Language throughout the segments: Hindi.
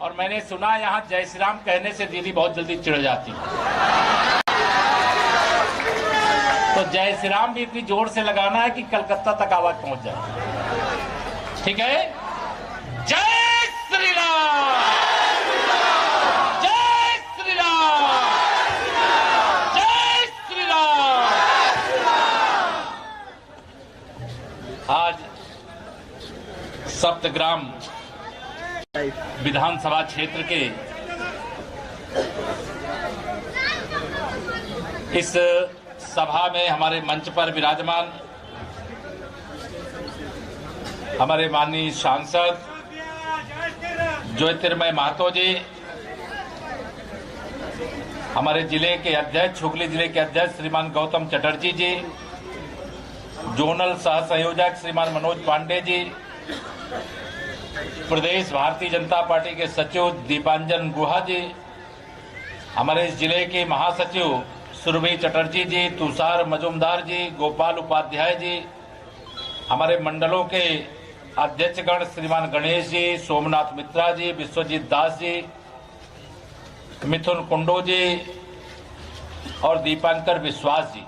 और मैंने सुना यहाँ जय श्री राम कहने से दीदी बहुत जल्दी चिढ़ जाती है, तो जय श्री राम भी इतनी जोर से लगाना है कि कलकत्ता तक आवाज पहुंच जाए। ठीक है, जय श्री राम, जय श्री राम, जय श्री राम। आज सप्तग्राम विधानसभा क्षेत्र के इस सभा में हमारे मंच पर विराजमान हमारे माननीय सांसद ज्योतिर्मय महतो जी, हमारे जिले के अध्यक्ष, हुगली जिले के अध्यक्ष श्रीमान गौतम चटर्जी जी, जोनल सह संयोजक श्रीमान मनोज पांडे जी, प्रदेश भारतीय जनता पार्टी के सचिव दीपांजन गुहा जी, हमारे इस जिले के महासचिव सुरभि चटर्जी जी, तुषार मजुमदार जी, गोपाल उपाध्याय जी, हमारे मंडलों के अध्यक्षगण श्रीमान गणेश जी, सोमनाथ मित्रा जी, विश्वजीत दास जी, मिथुन कुंडो जी और दीपांकर विश्वास जी।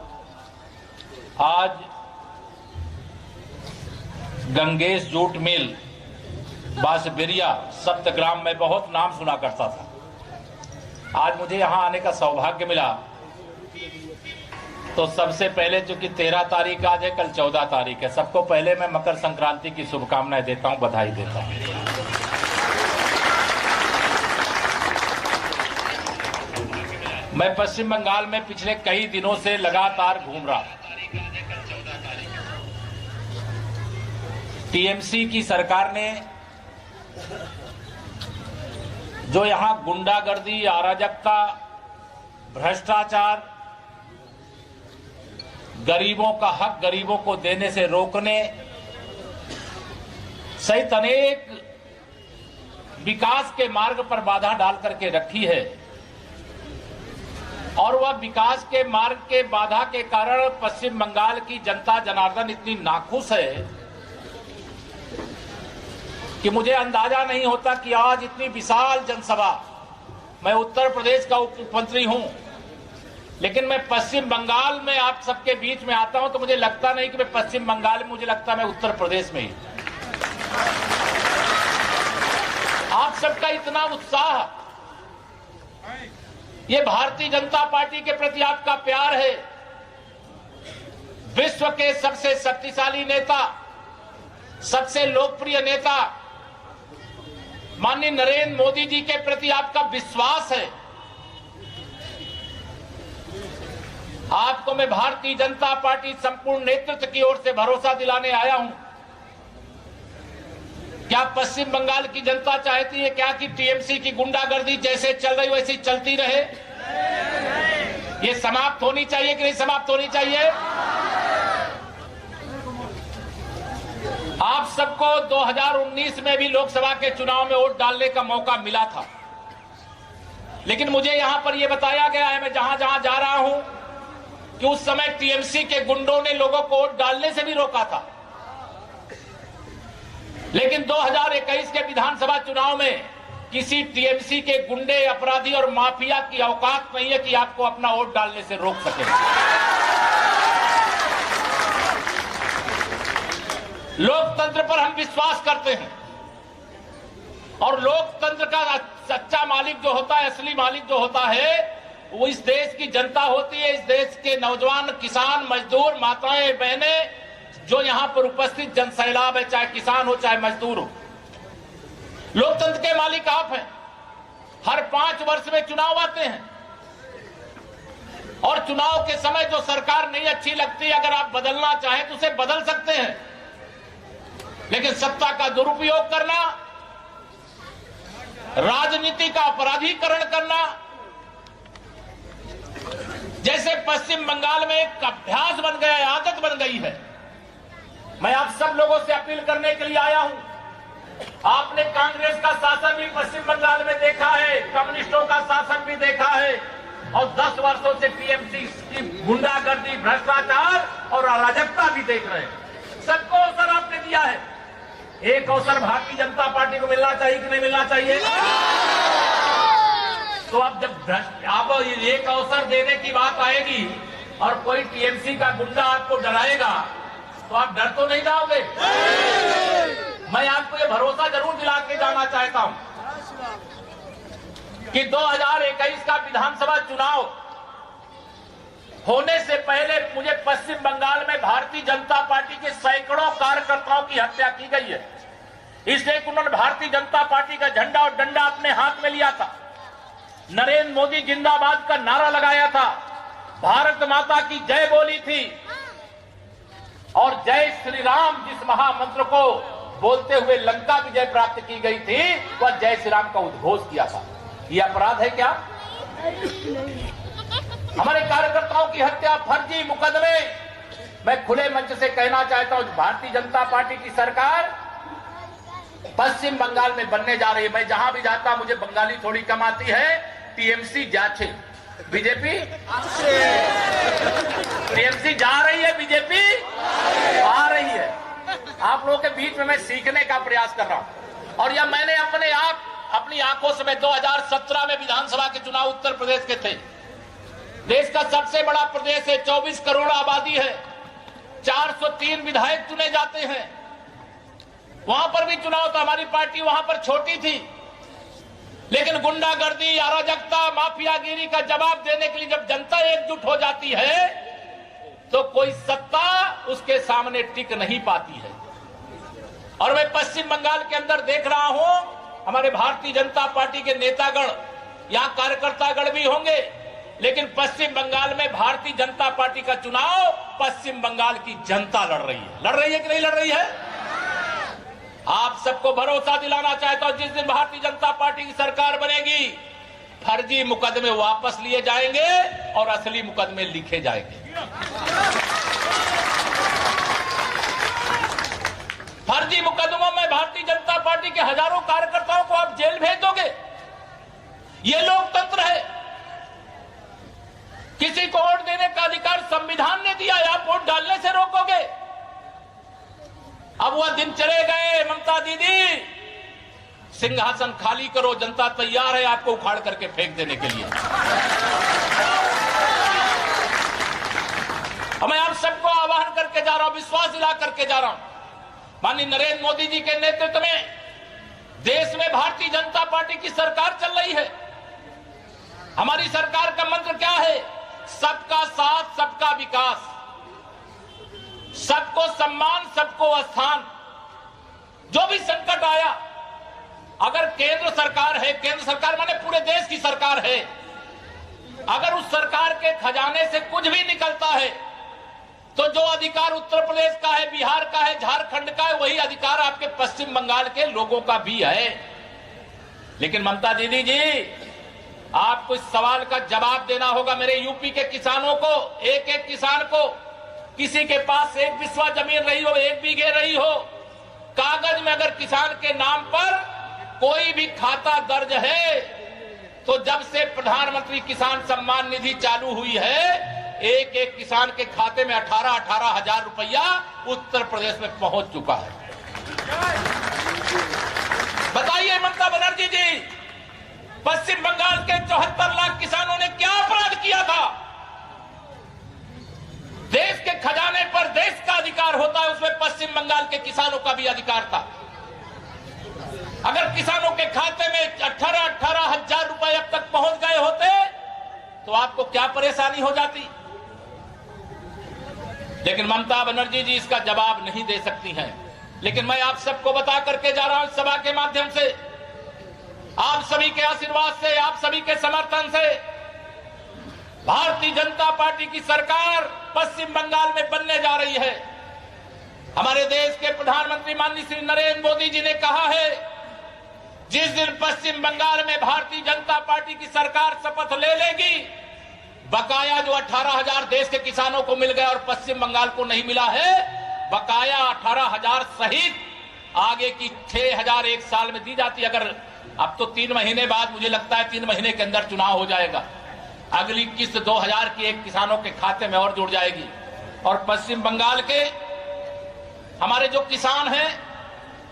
आज गंगेश जूट मिल बांसबेरिया सप्तग्राम में बहुत नाम सुना करता था। आज मुझे यहां आने का सौभाग्य मिला, तो सबसे पहले चूंकि 13 तारीख आज है, कल 14 तारीख है, सबको पहले मैं मकर संक्रांति की शुभकामनाएं देता हूं, बधाई देता हूं। मैं पश्चिम बंगाल में पिछले कई दिनों से लगातार घूम रहा। टीएमसी की सरकार ने जो यहां गुंडागर्दी, अराजकता, भ्रष्टाचार, गरीबों का हक गरीबों को देने से रोकने सहित अनेक विकास के मार्ग पर बाधा डाल करके रखी है, और वह विकास के मार्ग के बाधा के कारण पश्चिम बंगाल की जनता जनार्दन इतनी नाखुश है कि मुझे अंदाजा नहीं होता कि आज इतनी विशाल जनसभा, मैं उत्तर प्रदेश का उप मुख्यमंत्री हूं, लेकिन मैं पश्चिम बंगाल में आप सबके बीच में आता हूं तो मुझे लगता नहीं कि मैं पश्चिम बंगाल में, मुझे लगता मैं उत्तर प्रदेश में ही। आप सबका इतना उत्साह, ये भारतीय जनता पार्टी के प्रति आपका प्यार है। विश्व के सबसे शक्तिशाली नेता, सबसे लोकप्रिय नेता माननीय नरेंद्र मोदी जी के प्रति आपका विश्वास है। आपको मैं भारतीय जनता पार्टी संपूर्ण नेतृत्व की ओर से भरोसा दिलाने आया हूं। क्या पश्चिम बंगाल की जनता चाहती है क्या कि टीएमसी की गुंडागर्दी जैसे चल रही वैसी चलती रहे? ये समाप्त होनी चाहिए कि नहीं समाप्त होनी चाहिए? आप सबको 2019 में भी लोकसभा के चुनाव में वोट डालने का मौका मिला था, लेकिन मुझे यहां पर यह बताया गया है, मैं जहां जहां जा रहा हूं, कि उस समय टीएमसी के गुंडों ने लोगों को वोट डालने से भी रोका था। लेकिन 2021 के विधानसभा चुनाव में किसी टीएमसी के गुंडे, अपराधी और माफिया की औकात नहीं है कि आपको अपना वोट डालने से रोक सके। लोकतंत्र पर हम विश्वास करते हैं, और लोकतंत्र का सच्चा मालिक जो होता है, असली मालिक जो होता है, वो इस देश की जनता होती है। इस देश के नौजवान, किसान, मजदूर, माताएं, बहनें, जो यहां पर उपस्थित जनसैलाब है, चाहे किसान हो चाहे मजदूर हो। लोकतंत्र के मालिक आप हैं। हर 5 वर्ष में चुनाव आते हैं, और चुनाव के समय जो सरकार नहीं अच्छी लगती, अगर आप बदलना चाहें तो उसे बदल सकते हैं, लेकिन सत्ता का दुरुपयोग करना, राजनीति का अपराधीकरण करना, जैसे पश्चिम बंगाल में एक अभ्यास बन गया है, आदत बन गई है। मैं आप सब लोगों से अपील करने के लिए आया हूं। आपने कांग्रेस का शासन भी पश्चिम बंगाल में देखा है, कम्युनिस्टों का शासन भी देखा है, और 10 वर्षों से टीएमसी की गुंडागर्दी, भ्रष्टाचार और अराजकता भी देख रहे हैं। सबको अवसर आपने दिया है, एक अवसर भारतीय जनता पार्टी को मिलना चाहिए कि नहीं मिलना चाहिए? तो अब जब आप एक अवसर देने की बात आएगी और कोई टीएमसी का गुंडा आपको डराएगा तो आप डर तो नहीं जाओगे। मैं आपको ये भरोसा जरूर दिला के जाना चाहता हूं कि 2021 का विधानसभा चुनाव होने से पहले मुझे पश्चिम बंगाल में भारतीय जनता पार्टी के सैकड़ों कार्यकर्ताओं की हत्या की गई है, इसलिए कि उन्होंने भारतीय जनता पार्टी का झंडा और डंडा अपने हाथ में लिया था, नरेंद्र मोदी जिंदाबाद का नारा लगाया था, भारत माता की जय बोली थी और जय श्री राम जिस महामंत्र को बोलते हुए लंका विजय प्राप्त की गई थी वह जय श्री राम का उद्घोष किया था। यह अपराध है क्या? हमारे कार्यकर्ताओं की हत्या फर्जी मुकदमे। मैं खुले मंच से कहना चाहता हूं भारतीय जनता पार्टी की सरकार पश्चिम बंगाल में बनने जा रही है। मैं जहां भी जाता मुझे बंगाली थोड़ी कम आती है। टीएमसी जाचे, बीजेपी टीएमसी जा रही है, बीजेपी आ रही है। आप लोगों के बीच में मैं सीखने का प्रयास कर रहा हूं और यह मैंने अपनी आंखों से, मैं 2017 में विधानसभा के चुनाव उत्तर प्रदेश के थे। देश का सबसे बड़ा प्रदेश है, 24 करोड़ आबादी है, 403 विधायक चुने जाते हैं। वहां पर भी चुनाव था, हमारी पार्टी वहां पर छोटी थी, लेकिन गुंडागर्दी, अराजकता, माफियागिरी का जवाब देने के लिए जब जनता एकजुट हो जाती है तो कोई सत्ता उसके सामने टिक नहीं पाती है। और मैं पश्चिम बंगाल के अंदर देख रहा हूं हमारे भारतीय जनता पार्टी के नेतागण, यहां कार्यकर्तागण भी होंगे, लेकिन पश्चिम बंगाल में भारतीय जनता पार्टी का चुनाव पश्चिम बंगाल की जनता लड़ रही है कि नहीं लड़ रही है? आप सबको भरोसा दिलाना चाहता हूं जिस दिन भारतीय जनता पार्टी की सरकार बनेगी फर्जी मुकदमे वापस लिए जाएंगे और असली मुकदमे लिखे जाएंगे। फर्जी मुकदमों में भारतीय जनता पार्टी के हजारों कार्यकर्ताओं को आप जेल भेज दोगे। ये लोकतंत्र है। किसी को वोट देने का अधिकार संविधान ने दिया है, आप वोट डालने से रोकोगे? अब वह दिन चले गए। ममता दीदी, सिंहासन खाली करो, जनता तैयार है आपको उखाड़ करके फेंक देने के लिए। मैं आप सबको आह्वान करके जा रहा हूं, विश्वास दिला करके जा रहा हूं, माननीय नरेंद्र मोदी जी के नेतृत्व में देश में भारतीय जनता पार्टी की सरकार चल रही है। हमारी सरकार का मंत्र क्या है? सबका साथ, सबका विकास, सबको सम्मान, सबको स्थान। जो भी संकट आया, अगर केंद्र सरकार है, केंद्र सरकार माने पूरे देश की सरकार है, अगर उस सरकार के खजाने से कुछ भी निकलता है तो जो अधिकार उत्तर प्रदेश का है, बिहार का है, झारखंड का है, वही अधिकार आपके पश्चिम बंगाल के लोगों का भी है। लेकिन ममता दीदी जी, आपको इस सवाल का जवाब देना होगा। मेरे यूपी के किसानों को, एक एक किसान को, किसी के पास एक बिस्वा जमीन रही हो, एक बीघे रही हो, कागज में अगर किसान के नाम पर कोई भी खाता दर्ज है तो जब से प्रधानमंत्री किसान सम्मान निधि चालू हुई है, एक एक किसान के खाते में 18-18 हजार रुपया उत्तर प्रदेश में पहुंच चुका है। बताइए ममता बनर्जी जी, पश्चिम बंगाल के 74 लाख किसानों ने क्या अपराध किया था? देश के खजाने पर देश का अधिकार होता है, उसमें पश्चिम बंगाल के किसानों का भी अधिकार था। अगर किसानों के खाते में 18-18 हजार रुपए अब तक पहुंच गए होते तो आपको क्या परेशानी हो जाती? लेकिन ममता बनर्जी जी इसका जवाब नहीं दे सकती हैं। लेकिन मैं आप सबको बता करके जा रहा हूं सभा के माध्यम से, आप सभी के आशीर्वाद से, आप सभी के समर्थन से भारतीय जनता पार्टी की सरकार पश्चिम बंगाल में बनने जा रही है। हमारे देश के प्रधानमंत्री माननीय श्री नरेंद्र मोदी जी ने कहा है, जिस दिन पश्चिम बंगाल में भारतीय जनता पार्टी की सरकार शपथ ले लेगी, बकाया जो 18,000 देश के किसानों को मिल गया और पश्चिम बंगाल को नहीं मिला है, बकाया 18,000 सहित आगे की 6,000 एक साल में दी जाती। अगर अब तो 3 महीने बाद, मुझे लगता है 3 महीने के अंदर चुनाव हो जाएगा, अगली किस्त 2,000 की एक किसानों के खाते में और जुड़ जाएगी। और पश्चिम बंगाल के हमारे जो किसान हैं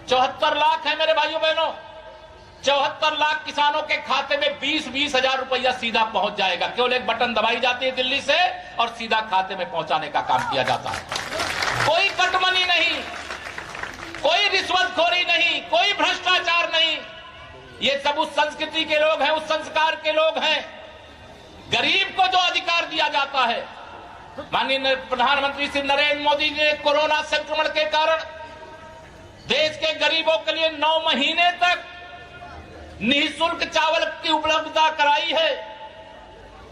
74 लाख हैं मेरे भाइयों बहनों, 74 लाख किसानों के खाते में 20-20 हजार रुपया सीधा पहुंच जाएगा। केवल एक बटन दबाई जाती है दिल्ली से और सीधा खाते में पहुंचाने का काम किया जाता है। कोई कटमनी नहीं, कोई रिश्वतखोरी नहीं, कोई भ्रष्टाचार नहीं। ये सब उस संस्कृति के लोग हैं, उस संस्कार के लोग हैं। गरीब को जो अधिकार दिया जाता है, माननीय प्रधानमंत्री श्री नरेंद्र मोदी जी ने कोरोना संक्रमण के कारण देश के गरीबों के लिए 9 महीने तक निःशुल्क चावल की उपलब्धता कराई है।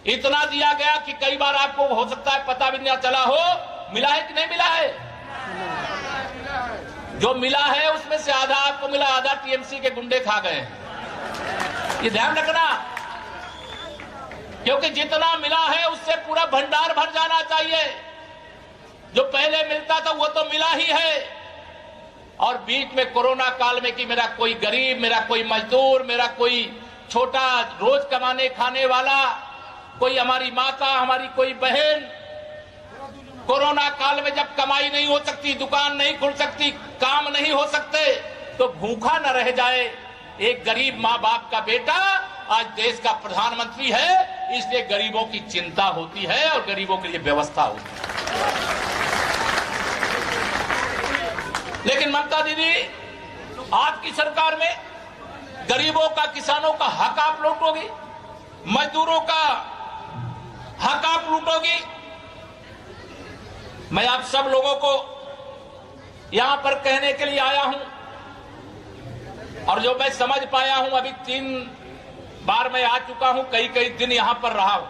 इतना दिया गया कि कई बार आपको हो सकता है पता भी नहीं चला हो, मिला है कि नहीं मिला है। जो मिला है उसमें से आधा आपको मिला, आधा टीएमसी के गुंडे खा गए। ये ध्यान रखना, क्योंकि जितना मिला है उससे पूरा भंडार भर जाना चाहिए। जो पहले मिलता था वो तो मिला ही है, और बीच में कोरोना काल में कि मेरा कोई गरीब, मेरा कोई मजदूर, मेरा कोई छोटा रोज कमाने खाने वाला, कोई हमारी माता, हमारी कोई बहन, कोरोना काल में जब कमाई नहीं हो सकती, दुकान नहीं खुल सकती, काम नहीं हो सकते, तो भूखा न रह जाए। एक गरीब माँ बाप का बेटा आज देश का प्रधानमंत्री है, इसलिए गरीबों की चिंता होती है और गरीबों के लिए व्यवस्था होती है। लेकिन ममता दीदी, आपकी सरकार में गरीबों का, किसानों का हक आप लूटोगी, मजदूरों का हक आप लूटोगी। मैं आप सब लोगों को यहां पर कहने के लिए आया हूं, और जो मैं समझ पाया हूं, अभी 3 बार मैं आ चुका हूं, कई दिन यहां पर रहा हूं।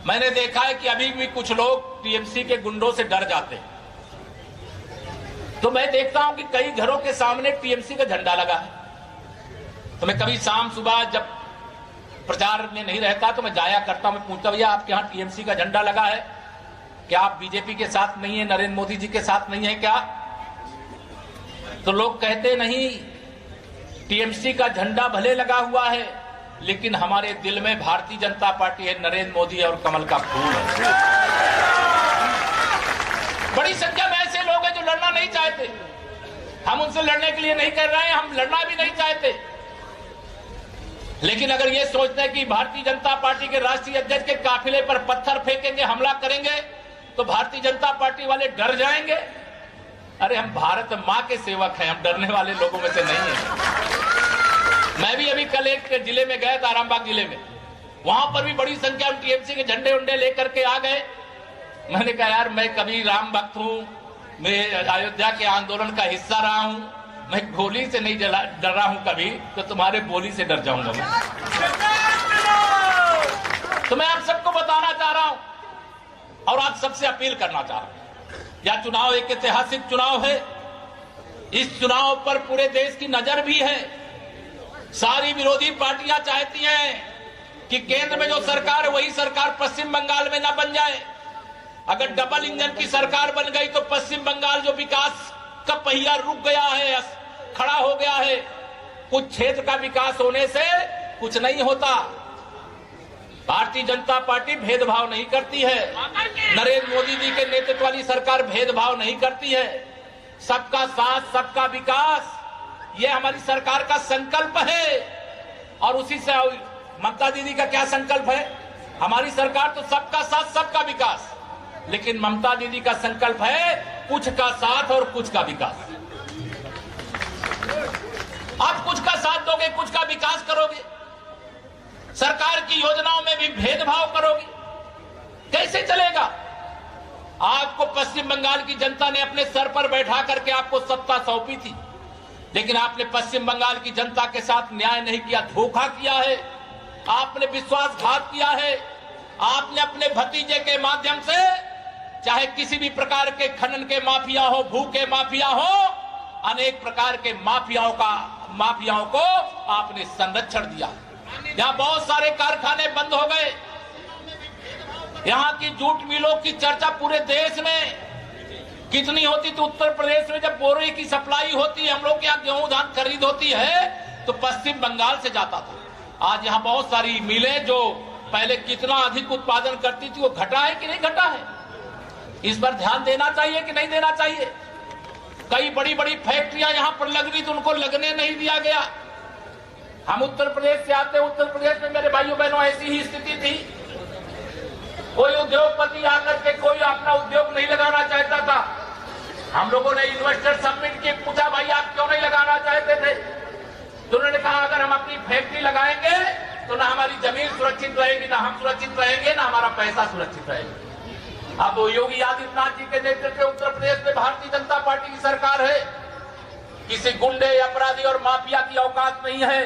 मैंने देखा है कि अभी भी कुछ लोग टीएमसी के गुंडों से डर जाते हैं। तो मैं देखता हूं कि कई घरों के सामने टीएमसी का झंडा लगा है। तो मैं कभी शाम सुबह जब प्रचार में नहीं रहता तो मैं जाया करता हूं, मैं पूछता, भैया आपके यहां टीएमसी का झंडा लगा है क्या? आप बीजेपी के साथ नहीं है, नरेंद्र मोदी जी के साथ नहीं है क्या? तो लोग कहते नहीं, टीएमसी का झंडा भले लगा हुआ है लेकिन हमारे दिल में भारतीय जनता पार्टी है, नरेंद्र मोदी और कमल का फूल है। बड़ी संख्या में ऐसे लोग हैं जो लड़ना नहीं चाहते। हम उनसे लड़ने के लिए नहीं कर रहे हैं, हम लड़ना भी नहीं चाहते। लेकिन अगर ये सोचते हैं कि भारतीय जनता पार्टी के राष्ट्रीय अध्यक्ष के काफिले पर पत्थर फेंकेंगे, हमला करेंगे, तो भारतीय जनता पार्टी वाले डर जाएंगे। अरे हम भारत मां के सेवक हैं, हम डरने वाले लोगों में से नहीं हैं। मैं भी अभी कल एक जिले में गया था, आरामबाग जिले में, वहां पर भी बड़ी संख्या में टीएमसी के झंडे उंडे लेकर के आ गए। मैंने कहा यार, मैं कभी राम भक्त हूं, मैं अयोध्या के आंदोलन का हिस्सा रहा हूं, मैं गोली से नहीं डर रहा हूं कभी, तो तुम्हारे बोली से डर जाऊंगा मैं। तो मैं आप सबको बताना चाह रहा हूं और आप सबसे अपील करना चाह रहा हूं, यह चुनाव एक ऐतिहासिक चुनाव है। इस चुनाव पर पूरे देश की नजर भी है। सारी विरोधी पार्टियां चाहती हैं कि केंद्र में जो सरकार है वही सरकार पश्चिम बंगाल में न बन जाए। अगर डबल इंजन की सरकार बन गई तो पश्चिम बंगाल जो विकास का पहिया रुक गया है, खड़ा हो गया है। कुछ क्षेत्र का विकास होने से कुछ नहीं होता। भारतीय जनता पार्टी भेदभाव नहीं करती है। नरेंद्र मोदी जी के नेतृत्व वाली सरकार भेदभाव नहीं करती है। सबका साथ, सबका विकास, यह हमारी सरकार का संकल्प है। और उसी से ममता दीदी का क्या संकल्प है? हमारी सरकार तो सबका साथ, सबका विकास, लेकिन ममता दीदी का संकल्प है कुछ का साथ और कुछ का विकास। आप कुछ का साथ दोगे, कुछ का विकास करोगे, सरकार की योजनाओं में भी भेदभाव करोगे, कैसे चलेगा? आपको पश्चिम बंगाल की जनता ने अपने सर पर बैठा करके आपको सत्ता सौंपी थी, लेकिन आपने पश्चिम बंगाल की जनता के साथ न्याय नहीं किया, धोखा किया है, आपने विश्वासघात किया है। आपने अपने भतीजे के माध्यम से, चाहे किसी भी प्रकार के खनन के माफिया हो, भू के माफिया हो, अनेक प्रकार के माफियाओं को आपने संरक्षण दिया। यहाँ बहुत सारे कारखाने बंद हो गए। यहाँ की जूट मिलों की चर्चा पूरे देश में कितनी होती थी। उत्तर प्रदेश में जब बोरे की सप्लाई होती है, हम लोग के यहाँ गेहूं धान खरीद होती है, तो पश्चिम बंगाल से जाता था। आज यहाँ बहुत सारी मिलें जो पहले कितना अधिक उत्पादन करती थी, वो घटा है कि नहीं घटा है? इस पर ध्यान देना चाहिए कि नहीं देना चाहिए? कई बड़ी बड़ी फैक्ट्रियां यहां पर लग रही थी, उनको लगने नहीं दिया गया। हम उत्तर प्रदेश से आते, उत्तर प्रदेश में मेरे भाइयों बहनों ऐसी ही स्थिति थी। कोई उद्योगपति आकर के कोई अपना उद्योग नहीं लगाना चाहता था। हम लोगों ने इन्वेस्टर समिट की पूछा, भाई आप क्यों नहीं लगाना चाहते थे? तो उन्होंने कहा अगर हम अपनी फैक्ट्री लगाएंगे तो ना हमारी जमीन सुरक्षित रहेगी, ना हम सुरक्षित रहेंगे, ना हमारा पैसा सुरक्षित रहेगा। अब योगी आदित्यनाथ जी के नेतृत्व में उत्तर प्रदेश में भारतीय जनता पार्टी की सरकार है। किसी गुंडे, अपराधी और माफिया की औकात नहीं है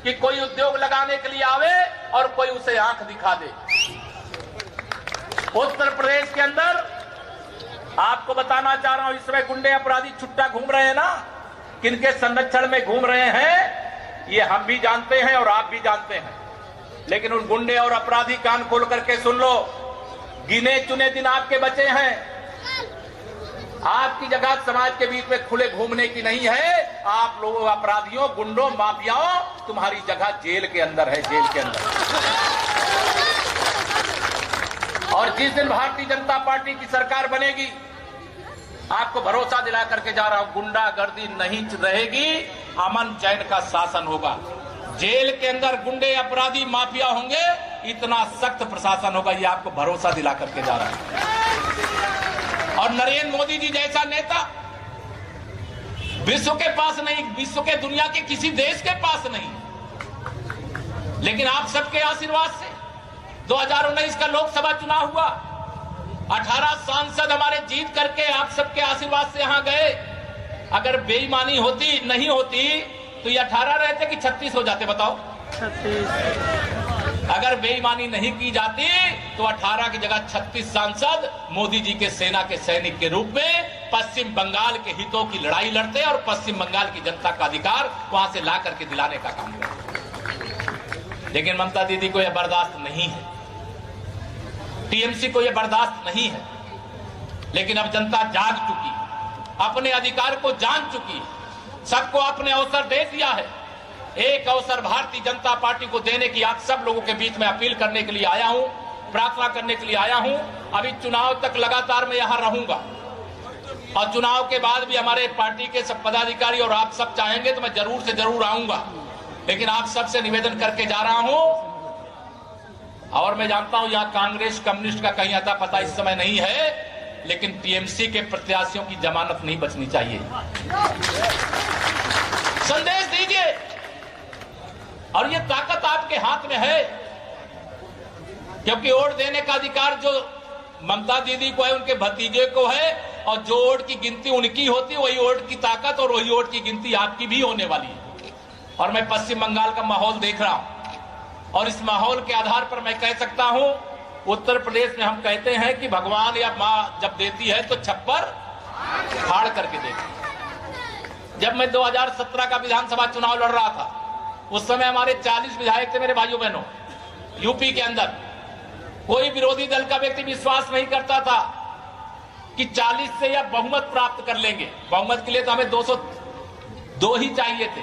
कि कोई उद्योग लगाने के लिए आवे और कोई उसे आंख दिखा दे। उत्तर प्रदेश के अंदर आपको बताना चाह रहा हूं, इस समय गुंडे अपराधी छुट्टा घूम रहे हैं ना, किनके संरक्षण में घूम रहे हैं ये हम भी जानते हैं और आप भी जानते हैं। लेकिन उन गुंडे और अपराधी कान खोल करके सुन लो, गिने चुने दिन आपके बचे हैं। आपकी जगह समाज के बीच में खुले घूमने की नहीं है। आप लोगों, अपराधियों, गुंडों, माफियाओं, तुम्हारी जगह जेल के अंदर है, जेल के अंदर। और जिस दिन भारतीय जनता पार्टी की सरकार बनेगी, आपको भरोसा दिला करके जा रहा हूं, गुंडागर्दी नहीं रहेगी, अमन चैन का शासन होगा। जेल के अंदर गुंडे, अपराधी, माफिया होंगे, इतना सख्त प्रशासन होगा, ये आपको भरोसा दिला करके जा रहा है। और नरेंद्र मोदी जी जैसा नेता विश्व के पास नहीं, विश्व के दुनिया के किसी देश के पास नहीं। लेकिन आप सबके आशीर्वाद से 2019 का लोकसभा चुनाव हुआ, 18 सांसद हमारे जीत करके आप सबके आशीर्वाद से यहां गए। अगर बेईमानी होती नहीं होती तो ये 18 रहते कि 36 हो जाते? बताओ। 36। अगर बेईमानी नहीं की जाती तो 18 की जगह 36 सांसद मोदी जी के सेना के सैनिक के रूप में पश्चिम बंगाल के हितों की लड़ाई लड़ते और पश्चिम बंगाल की जनता का अधिकार वहां से ला करके दिलाने का काम करते। लेकिन ममता दीदी को यह बर्दाश्त नहीं है, टीएमसी को यह बर्दाश्त नहीं है। लेकिन अब जनता जाग चुकी, अपने अधिकार को जान चुकी, सबको अपने अवसर दे दिया है। एक अवसर भारतीय जनता पार्टी को देने की आप सब लोगों के बीच में अपील करने के लिए आया हूं, प्रार्थना करने के लिए आया हूं। अभी चुनाव तक लगातार मैं यहां रहूंगा और चुनाव के बाद भी हमारे पार्टी के सब पदाधिकारी और आप सब चाहेंगे तो मैं जरूर से जरूर आऊंगा। लेकिन आप सबसे निवेदन करके जा रहा हूं, और मैं जानता हूं यहां कांग्रेस, कम्युनिस्ट का कहीं अता पता इस समय नहीं है, लेकिन टीएमसी के प्रत्याशियों की जमानत नहीं बचनी चाहिए। संदेश दीजिए, और ये ताकत आपके हाथ में है, क्योंकि वोट देने का अधिकार जो ममता दीदी को है, उनके भतीजे को है, और जो वोट की गिनती उनकी होती है वही वोट की ताकत और वही वोट की गिनती आपकी भी होने वाली है। और मैं पश्चिम बंगाल का माहौल देख रहा हूं, और इस माहौल के आधार पर मैं कह सकता हूं, उत्तर प्रदेश में हम कहते हैं कि भगवान या माँ जब देती है तो छप्पर फाड़ करके देती। जब मैं 2017 का विधानसभा चुनाव लड़ रहा था, उस समय हमारे 40 विधायक थे मेरे भाइयों बहनों। यूपी के अंदर कोई विरोधी दल का व्यक्ति विश्वास नहीं करता था कि 40 से या बहुमत प्राप्त कर लेंगे। बहुमत के लिए तो हमें 202 ही चाहिए थे,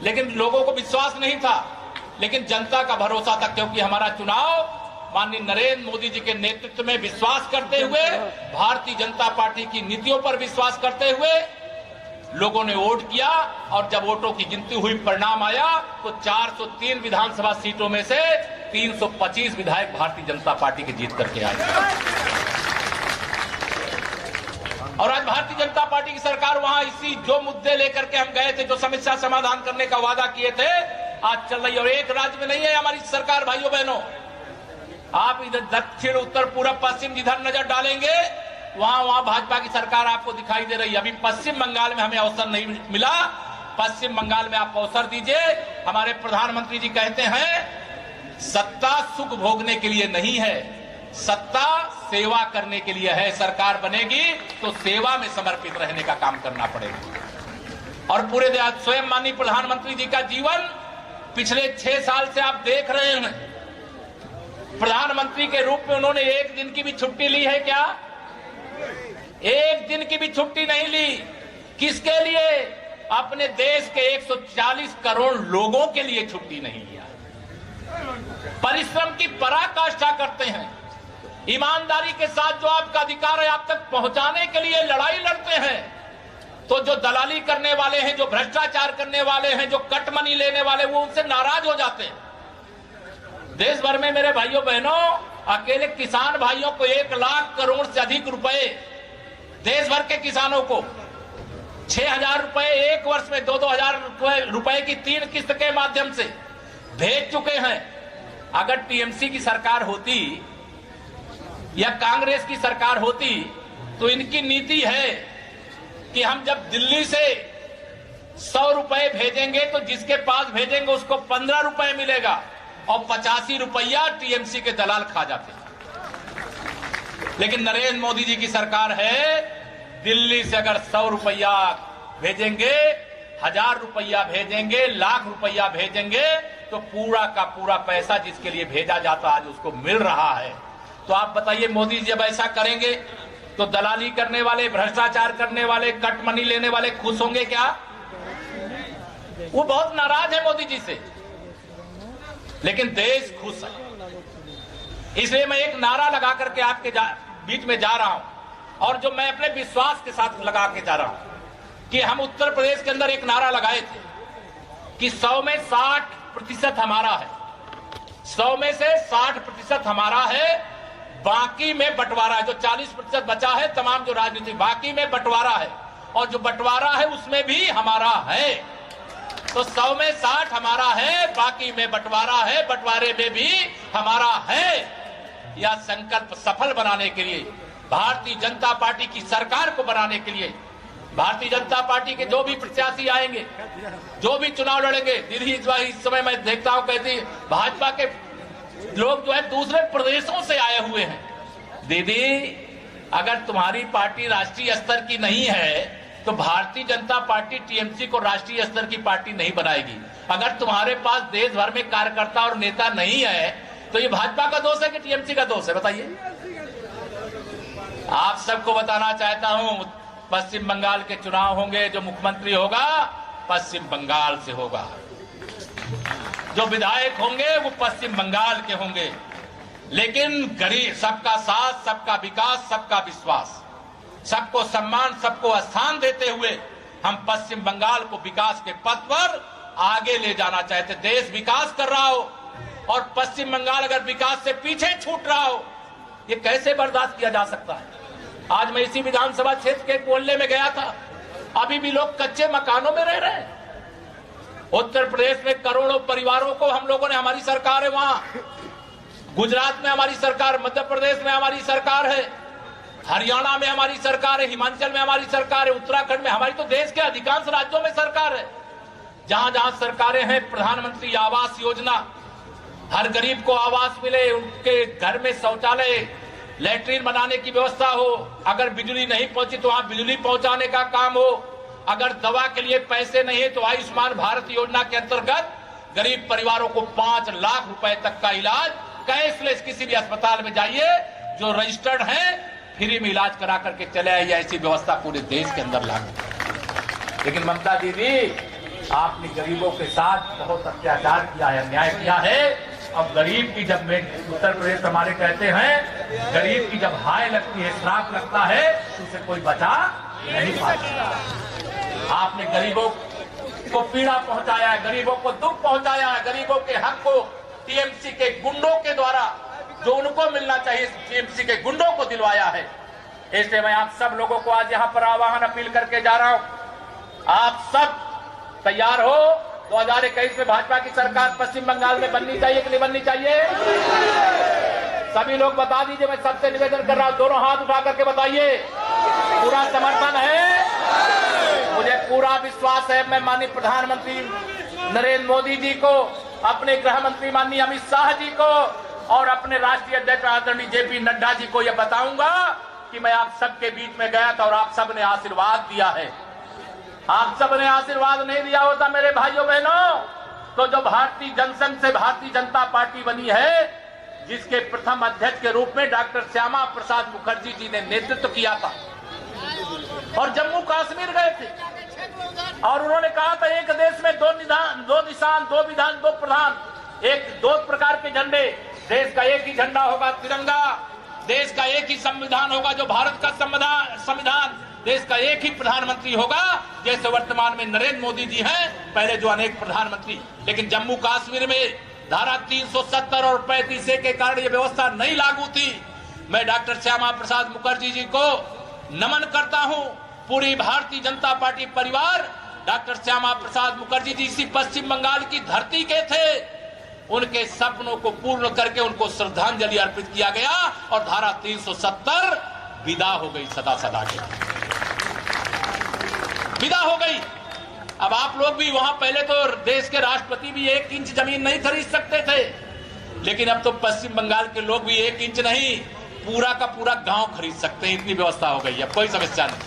लेकिन लोगों को विश्वास नहीं था। लेकिन जनता का भरोसा था, क्योंकि हमारा चुनाव माननीय नरेंद्र मोदी जी के नेतृत्व में विश्वास करते हुए, भारतीय जनता पार्टी की नीतियों पर विश्वास करते हुए लोगों ने वोट किया। और जब वोटों की गिनती हुई, परिणाम आया, तो 403 विधानसभा सीटों में से 325 विधायक भारतीय जनता पार्टी के जीत करके आए। और आज भारतीय जनता पार्टी की सरकार वहां इसी जो मुद्दे लेकर के हम गए थे, जो समस्या समाधान करने का वादा किए थे, आज चल रही है। और एक राज्य में नहीं है हमारी सरकार भाइयों बहनों, आप इधर दक्षिण, उत्तर, पूर्व, पश्चिम जिधर नजर डालेंगे वहां भाजपा की सरकार आपको दिखाई दे रही है। अभी पश्चिम बंगाल में हमें अवसर नहीं मिला, पश्चिम बंगाल में आप अवसर दीजिए। हमारे प्रधानमंत्री जी कहते हैं सत्ता सुख भोगने के लिए नहीं है, सत्ता सेवा करने के लिए है। सरकार बनेगी तो सेवा में समर्पित रहने का काम करना पड़ेगा। और पूरे स्वयं माननीय प्रधानमंत्री जी का जीवन पिछले 6 साल से आप देख रहे हैं। प्रधानमंत्री के रूप में उन्होंने एक दिन की भी छुट्टी ली है क्या? एक दिन की भी छुट्टी नहीं ली। किसके लिए? अपने देश के 140 करोड़ लोगों के लिए छुट्टी नहीं लिया। परिश्रम की पराकाष्ठा करते हैं, ईमानदारी के साथ जो आपका अधिकार है आप तक पहुंचाने के लिए लड़ाई लड़ते हैं। तो जो दलाली करने वाले हैं, जो भ्रष्टाचार करने वाले हैं, जो कट मनी लेने वाले, वो उनसे नाराज हो जाते हैं। देश भर में मेरे भाइयों बहनों, अकेले किसान भाइयों को 1 लाख करोड़ से अधिक रुपए, देश भर के किसानों को 6,000 रुपए एक वर्ष में 2-2 हजार रुपए की 3 किस्त के माध्यम से भेज चुके हैं। अगर टीएमसी की सरकार होती या कांग्रेस की सरकार होती तो इनकी नीति है कि हम जब दिल्ली से 100 रुपए भेजेंगे तो जिसके पास भेजेंगे उसको 15 रुपए मिलेगा और 85 रुपया टीएमसी के दलाल खा जाते हैं। लेकिन नरेंद्र मोदी जी की सरकार है, दिल्ली से अगर 100 रुपया भेजेंगे, 1000 रुपया भेजेंगे, लाख रुपया भेजेंगे तो पूरा का पूरा पैसा जिसके लिए भेजा जाता आज उसको मिल रहा है। तो आप बताइए, मोदी जी जब ऐसा करेंगे तो दलाली करने वाले, भ्रष्टाचार करने वाले, कट मनी लेने वाले खुश होंगे क्या? वो बहुत नाराज है मोदी जी से, लेकिन देश खुश है। इसलिए मैं एक नारा लगा करके आपके बीच में जा रहा हूं और जो मैं अपने विश्वास के साथ लगा के जा रहा हूं कि हम उत्तर प्रदेश के अंदर एक नारा लगाए थे कि 100 में 60% हमारा है, 100 में से 60% हमारा है, बाकी में बंटवारा है। जो 40% बचा है तमाम जो राजनीति, बाकी में बंटवारा है और जो बंटवारा है उसमें भी हमारा है। तो 100 में 60 हमारा है, बाकी में बंटवारा है, बंटवारे में भी हमारा है। यह संकल्प सफल बनाने के लिए, भारतीय जनता पार्टी की सरकार को बनाने के लिए, भारतीय जनता पार्टी के जो भी प्रत्याशी आएंगे, जो भी चुनाव लड़ेंगे, दीदी इस समय मैं देखता हूं कहती भाजपा के लोग जो है दूसरे प्रदेशों से आए हुए हैं। दीदी, अगर तुम्हारी पार्टी राष्ट्रीय स्तर की नहीं है तो भारतीय जनता पार्टी टीएमसी को राष्ट्रीय स्तर की पार्टी नहीं बनाएगी। अगर तुम्हारे पास देश भर में कार्यकर्ता और नेता नहीं है तो ये भाजपा का दोष है कि टीएमसी का दोष है? बताइए। आप सबको बताना चाहता हूं, पश्चिम बंगाल के चुनाव होंगे, जो मुख्यमंत्री होगा पश्चिम बंगाल से होगा, जो विधायक होंगे वो पश्चिम बंगाल के होंगे। लेकिन गरीब, सबका साथ, सबका विकास, सबका विश्वास, सबको सम्मान, सबको स्थान देते हुए हम पश्चिम बंगाल को विकास के पथ पर आगे ले जाना चाहते। देश विकास कर रहा हो और पश्चिम बंगाल अगर विकास से पीछे छूट रहा हो, ये कैसे बर्दाश्त किया जा सकता है? आज मैं इसी विधानसभा क्षेत्र के कोल्ले में गया था, अभी भी लोग कच्चे मकानों में रह रहे हैं। उत्तर प्रदेश में करोड़ों परिवारों को हम लोगों ने, हमारी सरकार है वहां, गुजरात में हमारी सरकार, मध्य प्रदेश में हमारी सरकार है, हरियाणा में हमारी सरकार है, हिमाचल में हमारी सरकार है, उत्तराखंड में हमारी, तो देश के अधिकांश राज्यों में सरकार है। जहां जहां सरकारें हैं, प्रधानमंत्री आवास योजना, हर गरीब को आवास मिले, उनके घर में शौचालय, लैट्रिन बनाने की व्यवस्था हो, अगर बिजली नहीं पहुंची तो वहां बिजली पहुंचाने का काम हो, अगर दवा के लिए पैसे नहीं है तो आयुष्मान भारत योजना के अंतर्गत गरीब परिवारों को 5 लाख रुपए तक का इलाज कैशलेस, किसी भी अस्पताल में जाइए, जो रजिस्टर्ड है फ्री में इलाज करा करके चले आइए। ऐसी व्यवस्था पूरे देश के अंदर लागू। लेकिन ममता दीदी, आपने गरीबों के साथ बहुत अत्याचार किया है, अन्याय किया है। अब गरीब की जब, उत्तर प्रदेश हमारे कहते हैं, गरीब की जब हाय लगती है, श्राप लगता है, तो उसे कोई बचा नहीं पाता। आपने गरीबों को पीड़ा पहुंचाया है, गरीबों को दुख पहुंचाया है, गरीबों के हक को टीएमसी के गुंडों के द्वारा जो उनको मिलना चाहिए टीएमसी के गुंडों को दिलवाया है। इसलिए मैं आप सब लोगों को आज यहां पर आह्वान अपील करके जा रहा हूं, आप सब तैयार हो। 2021 में भाजपा की सरकार पश्चिम बंगाल में बननी चाहिए कि नहीं बननी चाहिए? सभी लोग बता दीजिए, मैं सबसे निवेदन कर रहा हूं, दोनों हाथ उठा करके बताइए। पूरा समर्थन है? मुझे पूरा विश्वास है, मैं माननीय प्रधानमंत्री नरेंद्र मोदी जी को, अपने गृह मंत्री माननीय अमित शाह जी को और अपने राष्ट्रीय अध्यक्ष आदरणीय जेपी नड्डा जी को यह बताऊंगा कि मैं आप सबके बीच में गया था और आप सबने आशीर्वाद दिया है। आप सबने आशीर्वाद नहीं दिया होता मेरे भाइयों बहनों, तो जो भारतीय जनसंघ से भारतीय जनता पार्टी बनी है, जिसके प्रथम अध्यक्ष के रूप में डॉक्टर श्यामा प्रसाद मुखर्जी जी ने नेतृत्व किया था और जम्मू कश्मीर गए थे और उन्होंने कहा था एक देश में दो निशान, दो विधान, दो प्रधान, दो प्रकार के झंडे, देश का एक ही झंडा होगा तिरंगा, देश का एक ही संविधान होगा जो भारत का संविधान, देश का एक ही प्रधानमंत्री होगा, जैसे वर्तमान में नरेंद्र मोदी जी हैं, पहले जो अनेक प्रधानमंत्री। लेकिन जम्मू कश्मीर में धारा 370 और 35A के कारण ये व्यवस्था नहीं लागू थी। मैं डॉक्टर श्यामा प्रसाद मुखर्जी जी को नमन करता हूं। पूरी भारतीय जनता पार्टी परिवार डॉक्टर श्यामा प्रसाद मुखर्जी जी इसी पश्चिम बंगाल की धरती के थे। उनके सपनों को पूर्ण करके उनको श्रद्धांजलि अर्पित किया गया और धारा 370 विदा हो गई, सदा सदा के विदा हो गई। अब आप लोग भी वहां, पहले तो देश के राष्ट्रपति भी 1 इंच जमीन नहीं खरीद सकते थे, लेकिन अब तो पश्चिम बंगाल के लोग भी 1 इंच नहीं, पूरा का पूरा गांव खरीद सकते हैं। इतनी व्यवस्था हो गई है, कोई समस्या नहीं।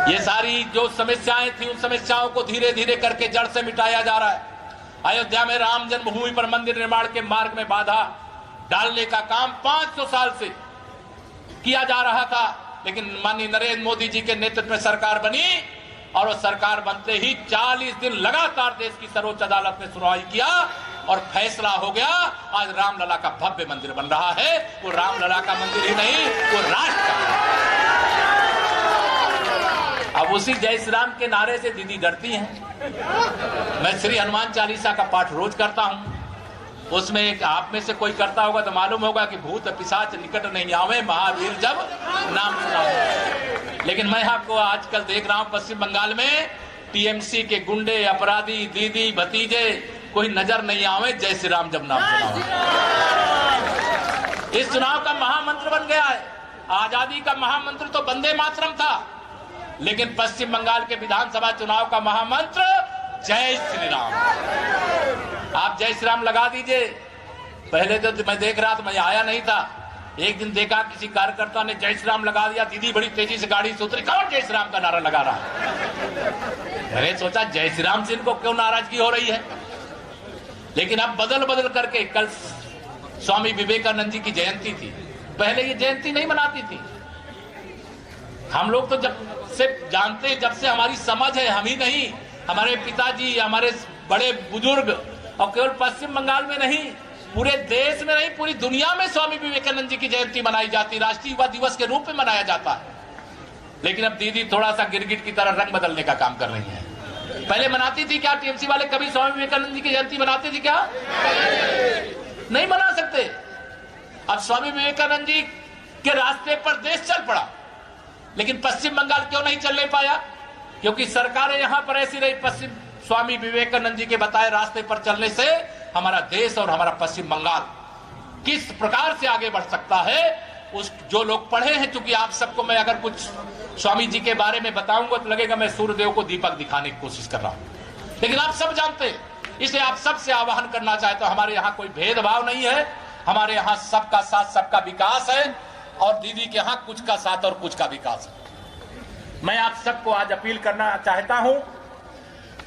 ये सारी जो समस्याएं थी, उन समस्याओं को धीरे धीरे करके जड़ से मिटाया जा रहा है। अयोध्या में राम जन्मभूमि पर मंदिर निर्माण के मार्ग में बाधा डालने का काम 500 साल से किया जा रहा था, लेकिन माननीय नरेंद्र मोदी जी के नेतृत्व में सरकार बनी और वो सरकार बनते ही 40 दिन लगातार देश की सर्वोच्च अदालत ने सुनवाई किया और फैसला हो गया। आज रामलला का भव्य मंदिर बन रहा है। वो रामलला का मंदिर ही नहीं, वो राष्ट्र का। अब उसी जय श्री राम के नारे से दीदी डरती हैं। मैं श्री हनुमान चालीसा का पाठ रोज करता हूं। उसमें एक आप में से कोई करता होगा तो मालूम होगा कि भूत पिशाच निकट नहीं आवे, महावीर जब नाम सुनावे। लेकिन मैं आपको आजकल देख रहा हूं पश्चिम बंगाल में टीएमसी के गुंडे, अपराधी, दीदी, भतीजे कोई नजर नहीं आवे, जय श्री राम जब नाम सुनावे। इस चुनाव का महामंत्र बन गया है। आजादी का महामंत्र तो वंदे मातरम था, लेकिन पश्चिम बंगाल के विधानसभा चुनाव का महामंत्र जय श्री राम। आप जय श्री राम लगा दीजिए। पहले तो मैं देख रहा था, मैं आया नहीं था, एक दिन देखा किसी कार्यकर्ता ने जय श्री राम लगा दिया। दीदी बड़ी तेजी से गाड़ी से उतरी, कौन जय श्री राम का नारा लगा रहा है? मैंने सोचा जय श्री राम से इनको क्यों नाराजगी हो रही है। लेकिन अब बदल बदल करके, कल स्वामी विवेकानंद जी की जयंती थी, पहले ये जयंती नहीं मनाती थी। हम लोग तो जब से जानते, जब से हमारी समझ है, हम ही नहीं, हमारे पिताजी, हमारे बड़े बुजुर्ग, और केवल पश्चिम बंगाल में नहीं, पूरे देश में नहीं, पूरी दुनिया में स्वामी विवेकानंद जी की जयंती मनाई जाती, राष्ट्रीय युवा दिवस के रूप में मनाया जाता है। लेकिन अब दीदी थोड़ा सा गिरगिट की तरह रंग बदलने का काम कर रही है। पहले मनाती थी क्या टीएमसी वाले? कभी स्वामी विवेकानंद जी की जयंती मनाती थी क्या? नहीं मना सकते। अब स्वामी विवेकानंद जी के रास्ते पर देश चल पड़ा, लेकिन पश्चिम बंगाल क्यों नहीं चलने पाया? क्योंकि सरकारें यहां पर ऐसी रही। पश्चिम स्वामी विवेकानंद जी के बताए रास्ते पर चलने से हमारा देश और हमारा पश्चिम बंगाल किस प्रकार से आगे बढ़ सकता है, उस जो लोग पढ़े हैं, चूंकि आप सबको मैं अगर कुछ स्वामी जी के बारे में बताऊंगा तो लगेगा मैं सूर्यदेव को दीपक दिखाने की कोशिश कर रहा हूं, लेकिन आप सब जानते हैं। इसलिए आप सबसे आह्वान करना चाहता हूं, हमारे यहाँ कोई भेदभाव नहीं है, हमारे यहाँ सबका साथ सबका विकास है, और दीदी के यहाँ कुछ का साथ और कुछ का विकास है। मैं आप सबको आज अपील करना चाहता हूं,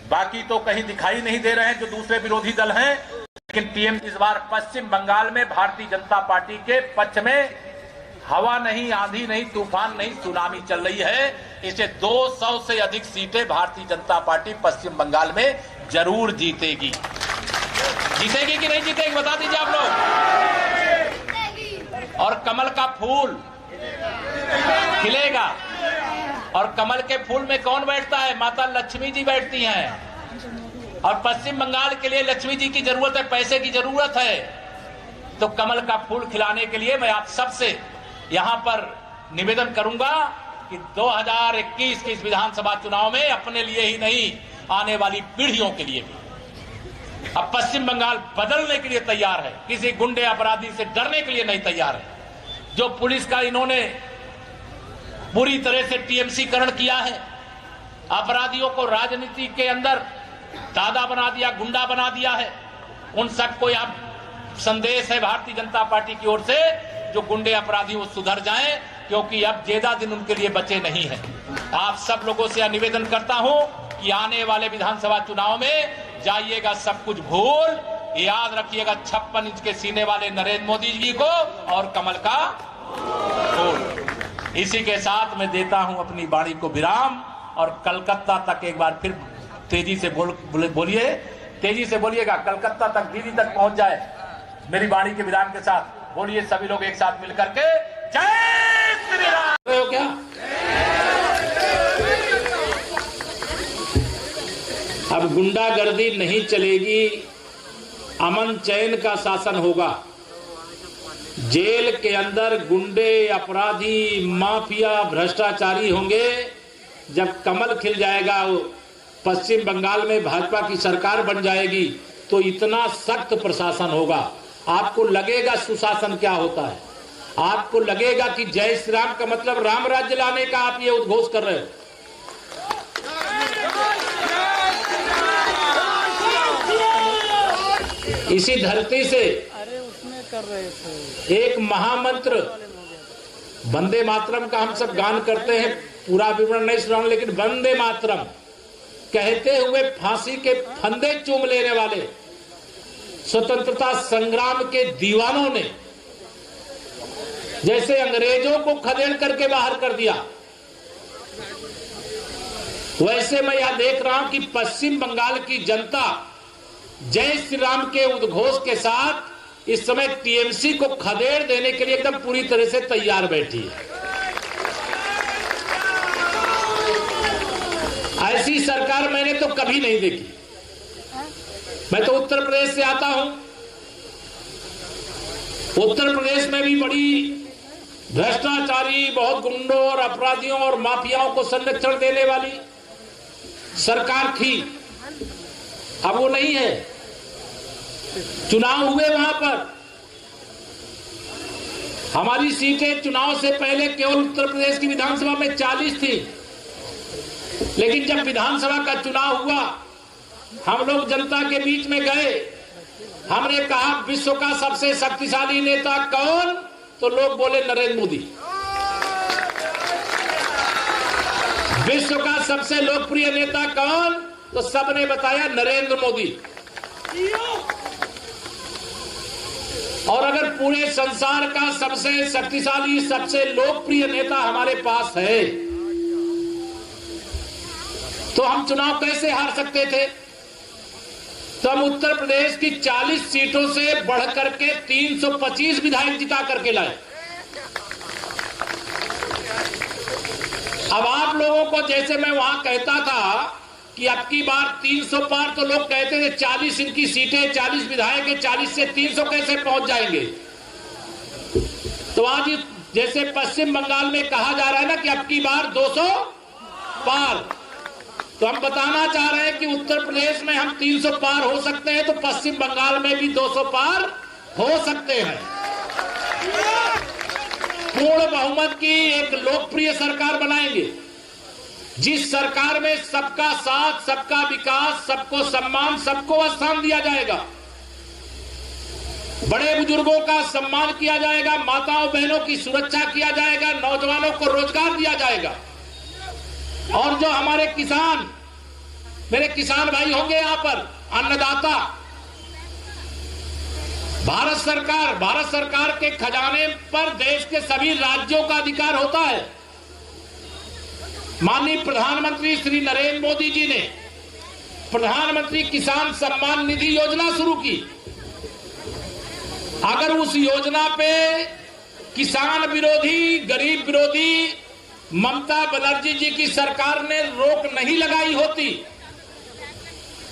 बाकी तो कहीं दिखाई नहीं दे रहे हैं जो दूसरे विरोधी दल हैं, लेकिन पीएम इस बार पश्चिम बंगाल में भारतीय जनता पार्टी के पक्ष में हवा नहीं, आंधी नहीं, तूफान नहीं, सुनामी चल रही है। इसे 200 से अधिक सीटें भारतीय जनता पार्टी पश्चिम बंगाल में जरूर जीतेगी। जीतेगी कि नहीं जीतेगी बता दीजिए आप लोग। और कमल का फूल खिलेगा, और कमल के फूल में कौन बैठता है? माता लक्ष्मी जी बैठती हैं, और पश्चिम बंगाल के लिए लक्ष्मी जी की जरूरत है, पैसे की जरूरत है। तो कमल का फूल खिलाने के लिए मैं आप सबसे यहां पर निवेदन करूंगा कि 2021 के इस विधानसभा चुनाव में अपने लिए ही नहीं, आने वाली पीढ़ियों के लिए भी अब पश्चिम बंगाल बदलने के लिए तैयार है, किसी गुंडे अपराधी से डरने के लिए नहीं तैयार है। जो पुलिस का इन्होंने पूरी तरह से टीएमसीकरण किया है, अपराधियों को राजनीति के अंदर दादा बना दिया, गुंडा बना दिया है, उन सबको यहां संदेश है भारतीय जनता पार्टी की ओर से, जो गुंडे अपराधी वो सुधर जाएं, क्योंकि अब ज्यादा दिन उनके लिए बचे नहीं हैं। आप सब लोगों से निवेदन करता हूं कि आने वाले विधानसभा चुनाव में जाइएगा सब कुछ भूल, याद रखिएगा 56 इंच के सीने वाले नरेंद्र मोदी जी को और कमल का फूल। इसी के साथ मैं देता हूं अपनी वाणी को विराम, और कलकत्ता तक एक बार फिर तेजी से बोलिए, तेजी से बोलिएगा, कलकत्ता तक, दिल्ली तक पहुंच जाए मेरी वाणी के विराम के साथ। बोलिए सभी लोग एक साथ मिलकर के, जय श्री राम। क्या अब गुंडागर्दी नहीं चलेगी, अमन चैन का शासन होगा। जेल के अंदर गुंडे, अपराधी, माफिया, भ्रष्टाचारी होंगे। जब कमल खिल जाएगा, पश्चिम बंगाल में भाजपा की सरकार बन जाएगी, तो इतना सख्त प्रशासन होगा, आपको लगेगा सुशासन क्या होता है। आपको लगेगा कि जय श्री राम का मतलब राम राज्य लाने का आप ये उद्घोष कर रहे हो। इसी धरती से कर रहे थे एक महामंत्र वंदे मातरम का हम सब गान करते हैं, पूरा विवरण नहीं सुनाऊं, लेकिन वंदे मातरम कहते हुए फांसी के फंदे चूम लेने वाले स्वतंत्रता संग्राम के दीवानों ने जैसे अंग्रेजों को खदेड़ करके बाहर कर दिया, वैसे मैं यह देख रहा हूं कि पश्चिम बंगाल की जनता जय श्री राम के उद्घोष के साथ इस समय टीएमसी को खदेड़ देने के लिए एकदम पूरी तरह से तैयार बैठी है। ऐसी सरकार मैंने तो कभी नहीं देखी। मैं तो उत्तर प्रदेश से आता हूं। उत्तर प्रदेश में भी बड़ी भ्रष्टाचारी, बहुत गुंडों और अपराधियों और माफियाओं को संरक्षण देने वाली सरकार थी। अब वो नहीं है। चुनाव हुए वहां पर, हमारी सीटें चुनाव से पहले केवल उत्तर प्रदेश की विधानसभा में 40 थी, लेकिन जब विधानसभा का चुनाव हुआ, हम लोग जनता के बीच में गए। हमने कहा विश्व का सबसे शक्तिशाली नेता कौन, तो लोग बोले नरेंद्र मोदी। विश्व का सबसे लोकप्रिय नेता कौन, तो सबने बताया नरेंद्र मोदी। और अगर पूरे संसार का सबसे शक्तिशाली, सबसे लोकप्रिय नेता हमारे पास है, तो हम चुनाव कैसे हार सकते थे। तो हम उत्तर प्रदेश की 40 सीटों से बढ़ करके 325 विधायक जिता करके लाए। अब आप लोगों को, जैसे मैं वहां कहता था कि अब की बार 300 पार, तो लोग कहते थे 40 इनकी सीटें, 40 विधायक है, 40 से 300 कैसे पहुंच जाएंगे। तो आज जैसे पश्चिम बंगाल में कहा जा रहा है ना कि अब की बार 200 पार, तो हम बताना चाह रहे हैं कि उत्तर प्रदेश में हम 300 पार हो सकते हैं, तो पश्चिम बंगाल में भी 200 पार हो सकते हैं। पूर्ण बहुमत की एक लोकप्रिय सरकार बनाएंगे, जिस सरकार में सबका साथ, सबका विकास, सबको सम्मान, सबको स्थान दिया जाएगा, बड़े बुजुर्गों का सम्मान किया जाएगा, माताओं बहनों की सुरक्षा किया जाएगा, नौजवानों को रोजगार दिया जाएगा। और जो हमारे किसान, मेरे किसान भाई होंगे यहां पर, अन्नदाता, भारत सरकार के खजाने पर देश के सभी राज्यों का अधिकार होता है। माननीय प्रधानमंत्री श्री नरेंद्र मोदी जी ने प्रधानमंत्री किसान सम्मान निधि योजना शुरू की। अगर उस योजना पे किसान विरोधी, गरीब विरोधी ममता बनर्जी जी की सरकार ने रोक नहीं लगाई होती,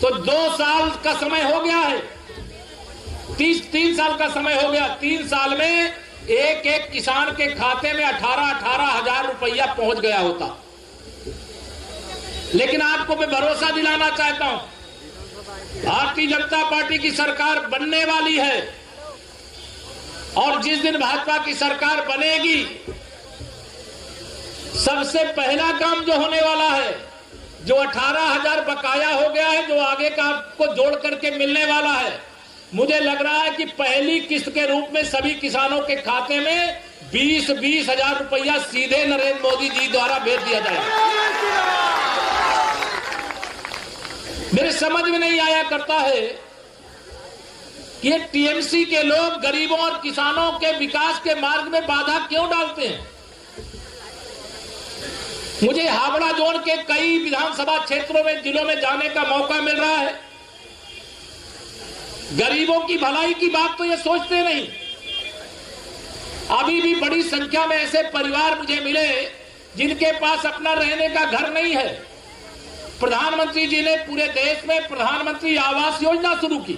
तो 2 साल का समय हो गया है, 3 साल का समय हो गया। 3 साल में एक एक किसान के खाते में 18 हजार रुपया पहुंच गया होता। लेकिन आपको मैं भरोसा दिलाना चाहता हूं, भारतीय जनता पार्टी की सरकार बनने वाली है, और जिस दिन भाजपा की सरकार बनेगी, सबसे पहला काम जो होने वाला है, जो 18,000 बकाया हो गया है, जो आगे का आपको जोड़ करके मिलने वाला है, मुझे लग रहा है कि पहली किस्त के रूप में सभी किसानों के खाते में 20-20 हजार रुपया सीधे नरेंद्र मोदी जी द्वारा भेज दिया जाएगा। मेरे समझ में नहीं आया करता है कि ये टीएमसी के लोग गरीबों और किसानों के विकास के मार्ग में बाधा क्यों डालते हैं। मुझे हावड़ा जोन के कई विधानसभा क्षेत्रों में, जिलों में जाने का मौका मिल रहा है। गरीबों की भलाई की बात तो ये सोचते नहीं। अभी भी बड़ी संख्या में ऐसे परिवार मुझे मिले जिनके पास अपना रहने का घर नहीं है, प्रधानमंत्री जी ने पूरे देश में प्रधानमंत्री आवास योजना शुरू की।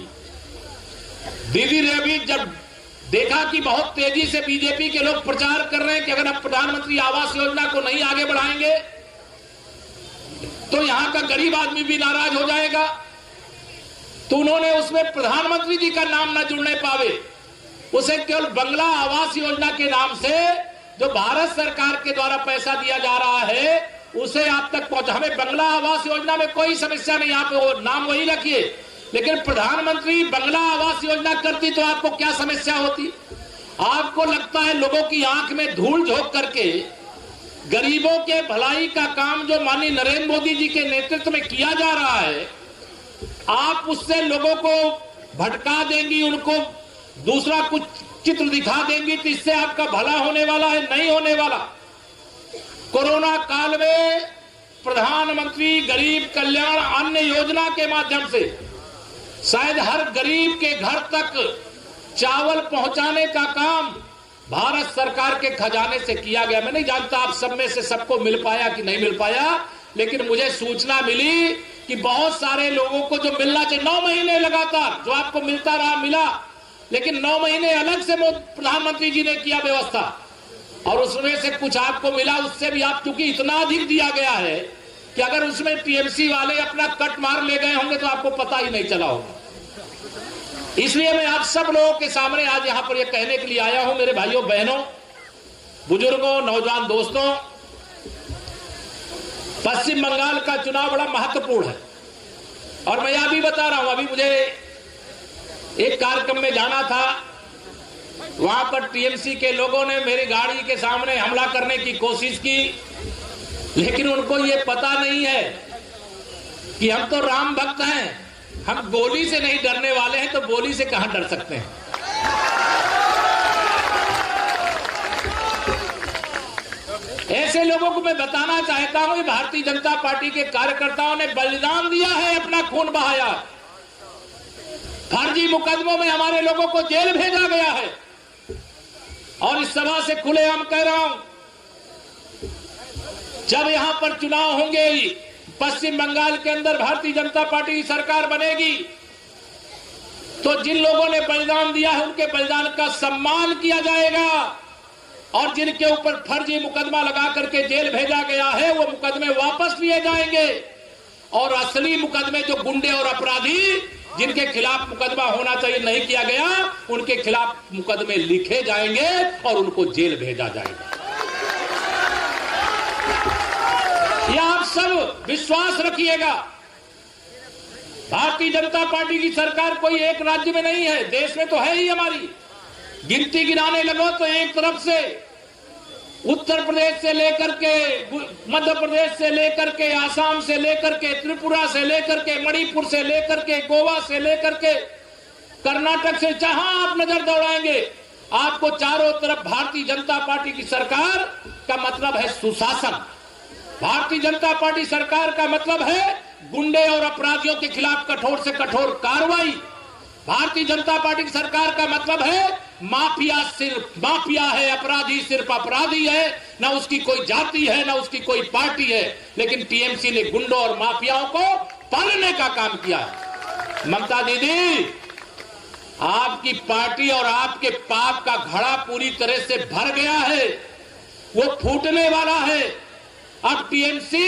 दीदी ने भी जब देखा कि बहुत तेजी से बीजेपी के लोग प्रचार कर रहे हैं कि अगर हम प्रधानमंत्री आवास योजना को नहीं आगे बढ़ाएंगे तो यहां का गरीब आदमी भी नाराज हो जाएगा, तो उन्होंने उसमें प्रधानमंत्री जी का नाम न जुड़ने पावे, उसे केवल बंगला आवास योजना के नाम से जो भारत सरकार के द्वारा पैसा दिया जा रहा है उसे आप तक पहुंचा। हमें बंगला आवास योजना में कोई समस्या नहीं, आप वो नाम वही रखिए, लेकिन प्रधानमंत्री बंगला आवास योजना करती तो आपको क्या समस्या होती? आपको लगता है लोगों की आंख में धूल झोंक करके गरीबों के भलाई का काम जो माननीय नरेंद्र मोदी जी के नेतृत्व में किया जा रहा है, आप उससे लोगों को भटका देंगी, उनको दूसरा कुछ चित्र दिखा देंगी, तो इससे आपका भला होने वाला है? नहीं होने वाला। कोरोना काल में प्रधानमंत्री गरीब कल्याण अन्न योजना के माध्यम से शायद हर गरीब के घर तक चावल पहुंचाने का काम भारत सरकार के खजाने से किया गया। मैं नहीं जानता आप सब में से सबको मिल पाया कि नहीं मिल पाया, लेकिन मुझे सूचना मिली कि बहुत सारे लोगों को जो मिलना चाहिए 9 महीने लगातार जो आपको मिलता रहा मिला, लेकिन 9 महीने अलग से प्रधानमंत्री जी ने किया व्यवस्था और उसमें से कुछ आपको मिला, उससे भी आप चूंकि इतना अधिक दिया गया है कि अगर उसमें टीएमसी वाले अपना कट मार ले गए होंगे तो आपको पता ही नहीं चला होगा। इसलिए मैं आप सब लोगों के सामने आज यहां पर यह कहने के लिए आया हूं, मेरे भाइयों बहनों, बुजुर्गों, नौजवान दोस्तों, पश्चिम बंगाल का चुनाव बड़ा महत्वपूर्ण है और मैं यह भी बता रहा हूं, अभी मुझे एक कार्यक्रम में जाना था, वहां पर टीएमसी के लोगों ने मेरी गाड़ी के सामने हमला करने की कोशिश की, लेकिन उनको ये पता नहीं है कि हम तो राम भक्त हैं, हम गोली से नहीं डरने वाले हैं, तो गोली से कहां डर सकते हैं। ऐसे लोगों को मैं बताना चाहता हूं, भारतीय जनता पार्टी के कार्यकर्ताओं ने बलिदान दिया है, अपना खून बहाया, फर्जी मुकदमों में हमारे लोगों को जेल भेजा गया है और इस सभा से खुलेआम कह रहा हूं, जब यहां पर चुनाव होंगे, पश्चिम बंगाल के अंदर भारतीय जनता पार्टी की सरकार बनेगी, तो जिन लोगों ने बलिदान दिया है उनके बलिदान का सम्मान किया जाएगा और जिनके ऊपर फर्जी मुकदमा लगा करके जेल भेजा गया है वो मुकदमे वापस लिए जाएंगे और असली मुकदमे जो गुंडे और अपराधी जिनके खिलाफ मुकदमा होना चाहिए नहीं किया गया, उनके खिलाफ मुकदमे लिखे जाएंगे और उनको जेल भेजा जाएगा। यह आप सब विश्वास रखिएगा। भारतीय जनता पार्टी की सरकार कोई एक राज्य में नहीं है, देश में तो है ही हमारी। गिनती गिनाने लगो तो एक तरफ से उत्तर प्रदेश से लेकर के मध्य प्रदेश से लेकर के आसाम से लेकर के त्रिपुरा से लेकर के मणिपुर से लेकर के गोवा से लेकर के कर्नाटक से जहां आप नजर दौड़ाएंगे आपको चारों तरफ भारतीय जनता पार्टी की सरकार का मतलब है सुशासन। भारतीय जनता पार्टी सरकार का मतलब है गुंडे और अपराधियों के खिलाफ कठोर से कठोर कार्रवाई। भारतीय जनता पार्टी की सरकार का मतलब है माफिया सिर्फ माफिया है, अपराधी सिर्फ अपराधी है, ना उसकी कोई जाति है ना उसकी कोई पार्टी है, लेकिन टीएमसी ने गुंडों और माफियाओं को पालने का काम किया है। ममता दीदी, आपकी पार्टी और आपके पाप का घड़ा पूरी तरह से भर गया है, वो फूटने वाला है। अब टीएमसी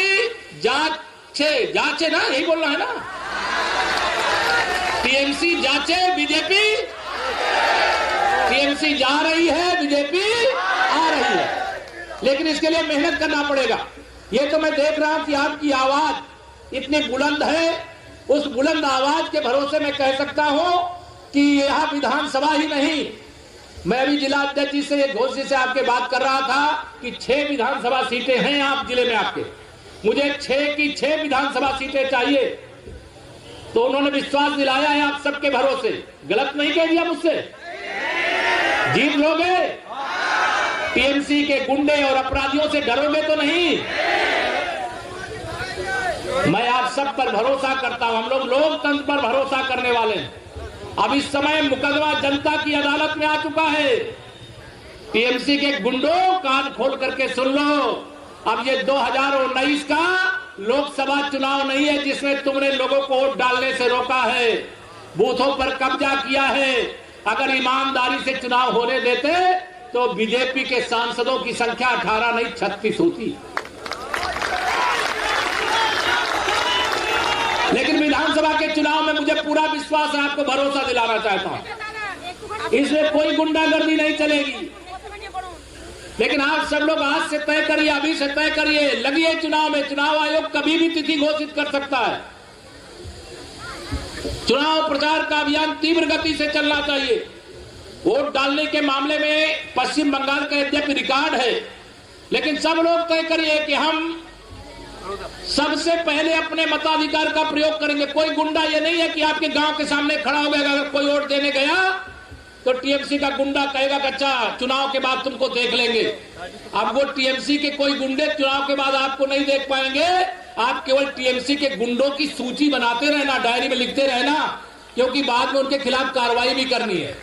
जांचे ना, यही बोलना है ना, टीएमसी जांचे, बीजेपी टीएमसी जा रही है, बीजेपी आ रही है, लेकिन इसके लिए मेहनत करना पड़ेगा। ये तो मैं देख रहा हूं कि आपकी आवाज इतनी बुलंद है, उस बुलंद आवाज के भरोसे मैं कह सकता हूं कि यह विधानसभा ही नहीं, मैं अभी जिला अध्यक्ष जी से घोष से आपके बात कर रहा था कि 6 विधानसभा सीटें हैं आप जिले में आपके, मुझे 6 की 6 विधानसभा सीटें चाहिए, तो उन्होंने विश्वास दिलाया है आप सबके भरोसे। गलत नहीं कह दिया मुझसे, जीत लोगे, टीएमसी के गुंडे और अपराधियों से डरोगे तो नहीं। मैं आप सब पर भरोसा करता हूं, हम लोग लोकतंत्र पर भरोसा करने वाले हैं। अब इस समय मुकदमा जनता की अदालत में आ चुका है। टीएमसी के गुंडों, कान खोल करके सुन लो, अब ये 2019 का लोकसभा चुनाव नहीं है जिसमें तुमने लोगों को वोट डालने से रोका है, बूथों पर कब्जा किया है। अगर ईमानदारी से चुनाव होने देते तो बीजेपी के सांसदों की संख्या 18 नहीं 36 होती। लेकिन विधानसभा के चुनाव में मुझे पूरा विश्वास है, आपको भरोसा दिलाना चाहता हूं, इसमें कोई गुंडागर्दी नहीं चलेगी। लेकिन आप सब लोग आज से तय करिए, अभी से तय करिए, लगिए चुनाव में। चुनाव आयोग कभी भी तिथि घोषित कर सकता है। चुनाव प्रचार का अभियान तीव्र गति से चलना चाहिए। वोट डालने के मामले में पश्चिम बंगाल का यद्यपि रिकॉर्ड है, लेकिन सब लोग तय करिए कि हम सबसे पहले अपने मताधिकार का प्रयोग करेंगे। कोई गुंडा ये नहीं है कि आपके गांव के सामने खड़ा हो गया, अगर कोई वोट देने गया तो टीएमसी का गुंडा कहेगा कि अच्छा चुनाव के बाद तुमको देख लेंगे। अब वो टीएमसी के कोई गुंडे चुनाव के बाद आपको नहीं देख पाएंगे। आप केवल टीएमसी के गुंडों की सूची बनाते रहना, डायरी में लिखते रहना, क्योंकि बाद में उनके खिलाफ कार्रवाई भी करनी है।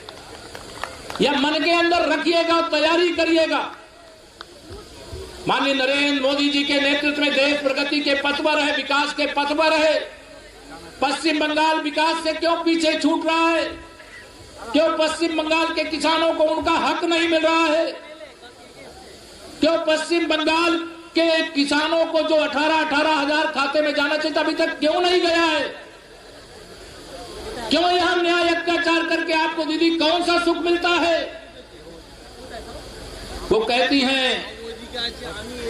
या मन के अंदर रखिएगा और तैयारी करिएगा। माननीय नरेंद्र मोदी जी के नेतृत्व में देश प्रगति के पथ पर है, विकास के पथ पर है। पश्चिम बंगाल विकास से क्यों पीछे छूट रहा है? क्यों पश्चिम बंगाल के किसानों को उनका हक नहीं मिल रहा है? क्यों पश्चिम बंगाल के किसानों को जो 18-18 हजार खाते में जाना चाहिए अभी तक क्यों नहीं गया है? क्यों यहां न्याय अत्याचार करके आपको दीदी कौन सा सुख मिलता है? वो कहती हैं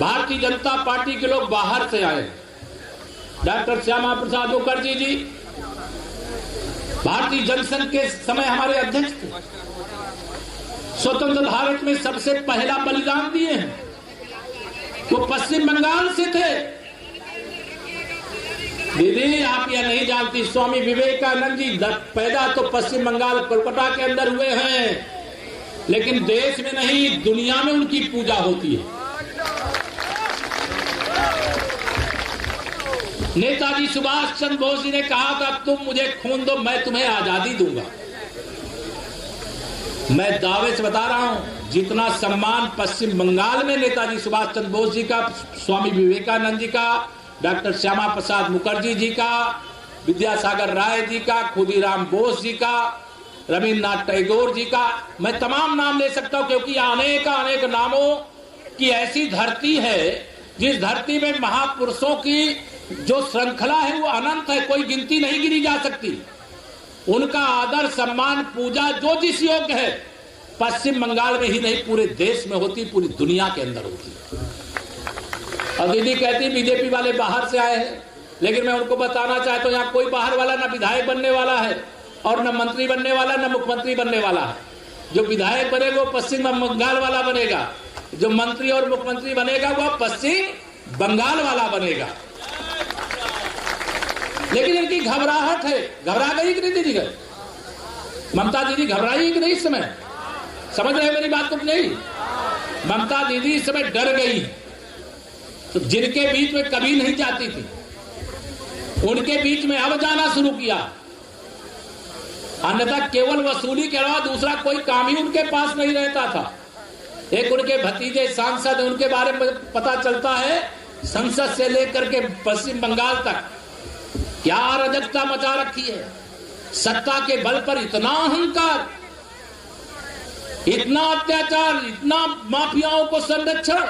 भारतीय जनता पार्टी के लोग बाहर से आए। डॉक्टर श्यामा प्रसाद मुखर्जी जी भारतीय जनसंघ के समय हमारे अध्यक्ष थे, स्वतंत्र भारत में सबसे पहला बलिदान दिए हैं। वो पश्चिम बंगाल से थे। दीदी आप यह नहीं जानती, स्वामी विवेकानंद जी पैदा तो पश्चिम बंगाल कोलकाता के अंदर हुए हैं, लेकिन देश में नहीं दुनिया में उनकी पूजा होती है। नेताजी सुभाष चंद्र बोस जी ने कहा था तुम मुझे खून दो मैं तुम्हें आजादी दूंगा। मैं दावे से बता रहा हूं जितना सम्मान पश्चिम बंगाल में नेताजी सुभाष चंद्र बोस जी का, स्वामी विवेकानंद जी का, डॉक्टर श्यामा प्रसाद मुखर्जी जी का, विद्यासागर राय जी का, खुदीराम बोस जी का, रविन्द्रनाथ टैगोर जी का, मैं तमाम नाम ले सकता हूं, क्योंकि अनेक नामों की ऐसी धरती है जिस धरती में महापुरुषों की जो श्रृंखला है वो अनंत है, कोई गिनती नहीं गिनी जा सकती। उनका आदर सम्मान पूजा जो जिस योग्य है पश्चिम बंगाल में ही नहीं पूरे देश में होती, पूरी दुनिया के अंदर होती। और दीदी कहती बीजेपी वाले बाहर से आए हैं, लेकिन मैं उनको बताना चाहता हूं यहाँ कोई बाहर वाला ना विधायक बनने वाला है और न मंत्री बनने वाला, न मुख्यमंत्री बनने वाला है। जो विधायक बनेगा वो पश्चिम बंगाल वाला बनेगा, जो मंत्री और मुख्यमंत्री बनेगा वह पश्चिम बंगाल वाला बनेगा। लेकिन इनकी घबराहट है। घबरा गई कि नहीं दीदी? ममता दीदी घबराई कि नहीं इस समय? समझ रहे मेरी बात को नहीं? ममता दीदी इस समय डर गई, तो जिनके बीच में कभी नहीं जाती थी उनके बीच में अब जाना शुरू किया। अन्यथा केवल वसूली के अलावा दूसरा कोई काम ही उनके पास नहीं रहता था। एक उनके भतीजे सांसद, उनके बारे में पता चलता है संसद से लेकर के पश्चिम बंगाल तक क्या अराजकता मचा रखी है। सत्ता के बल पर इतना अहंकार, इतना अत्याचार, इतना माफियाओं को संरक्षण।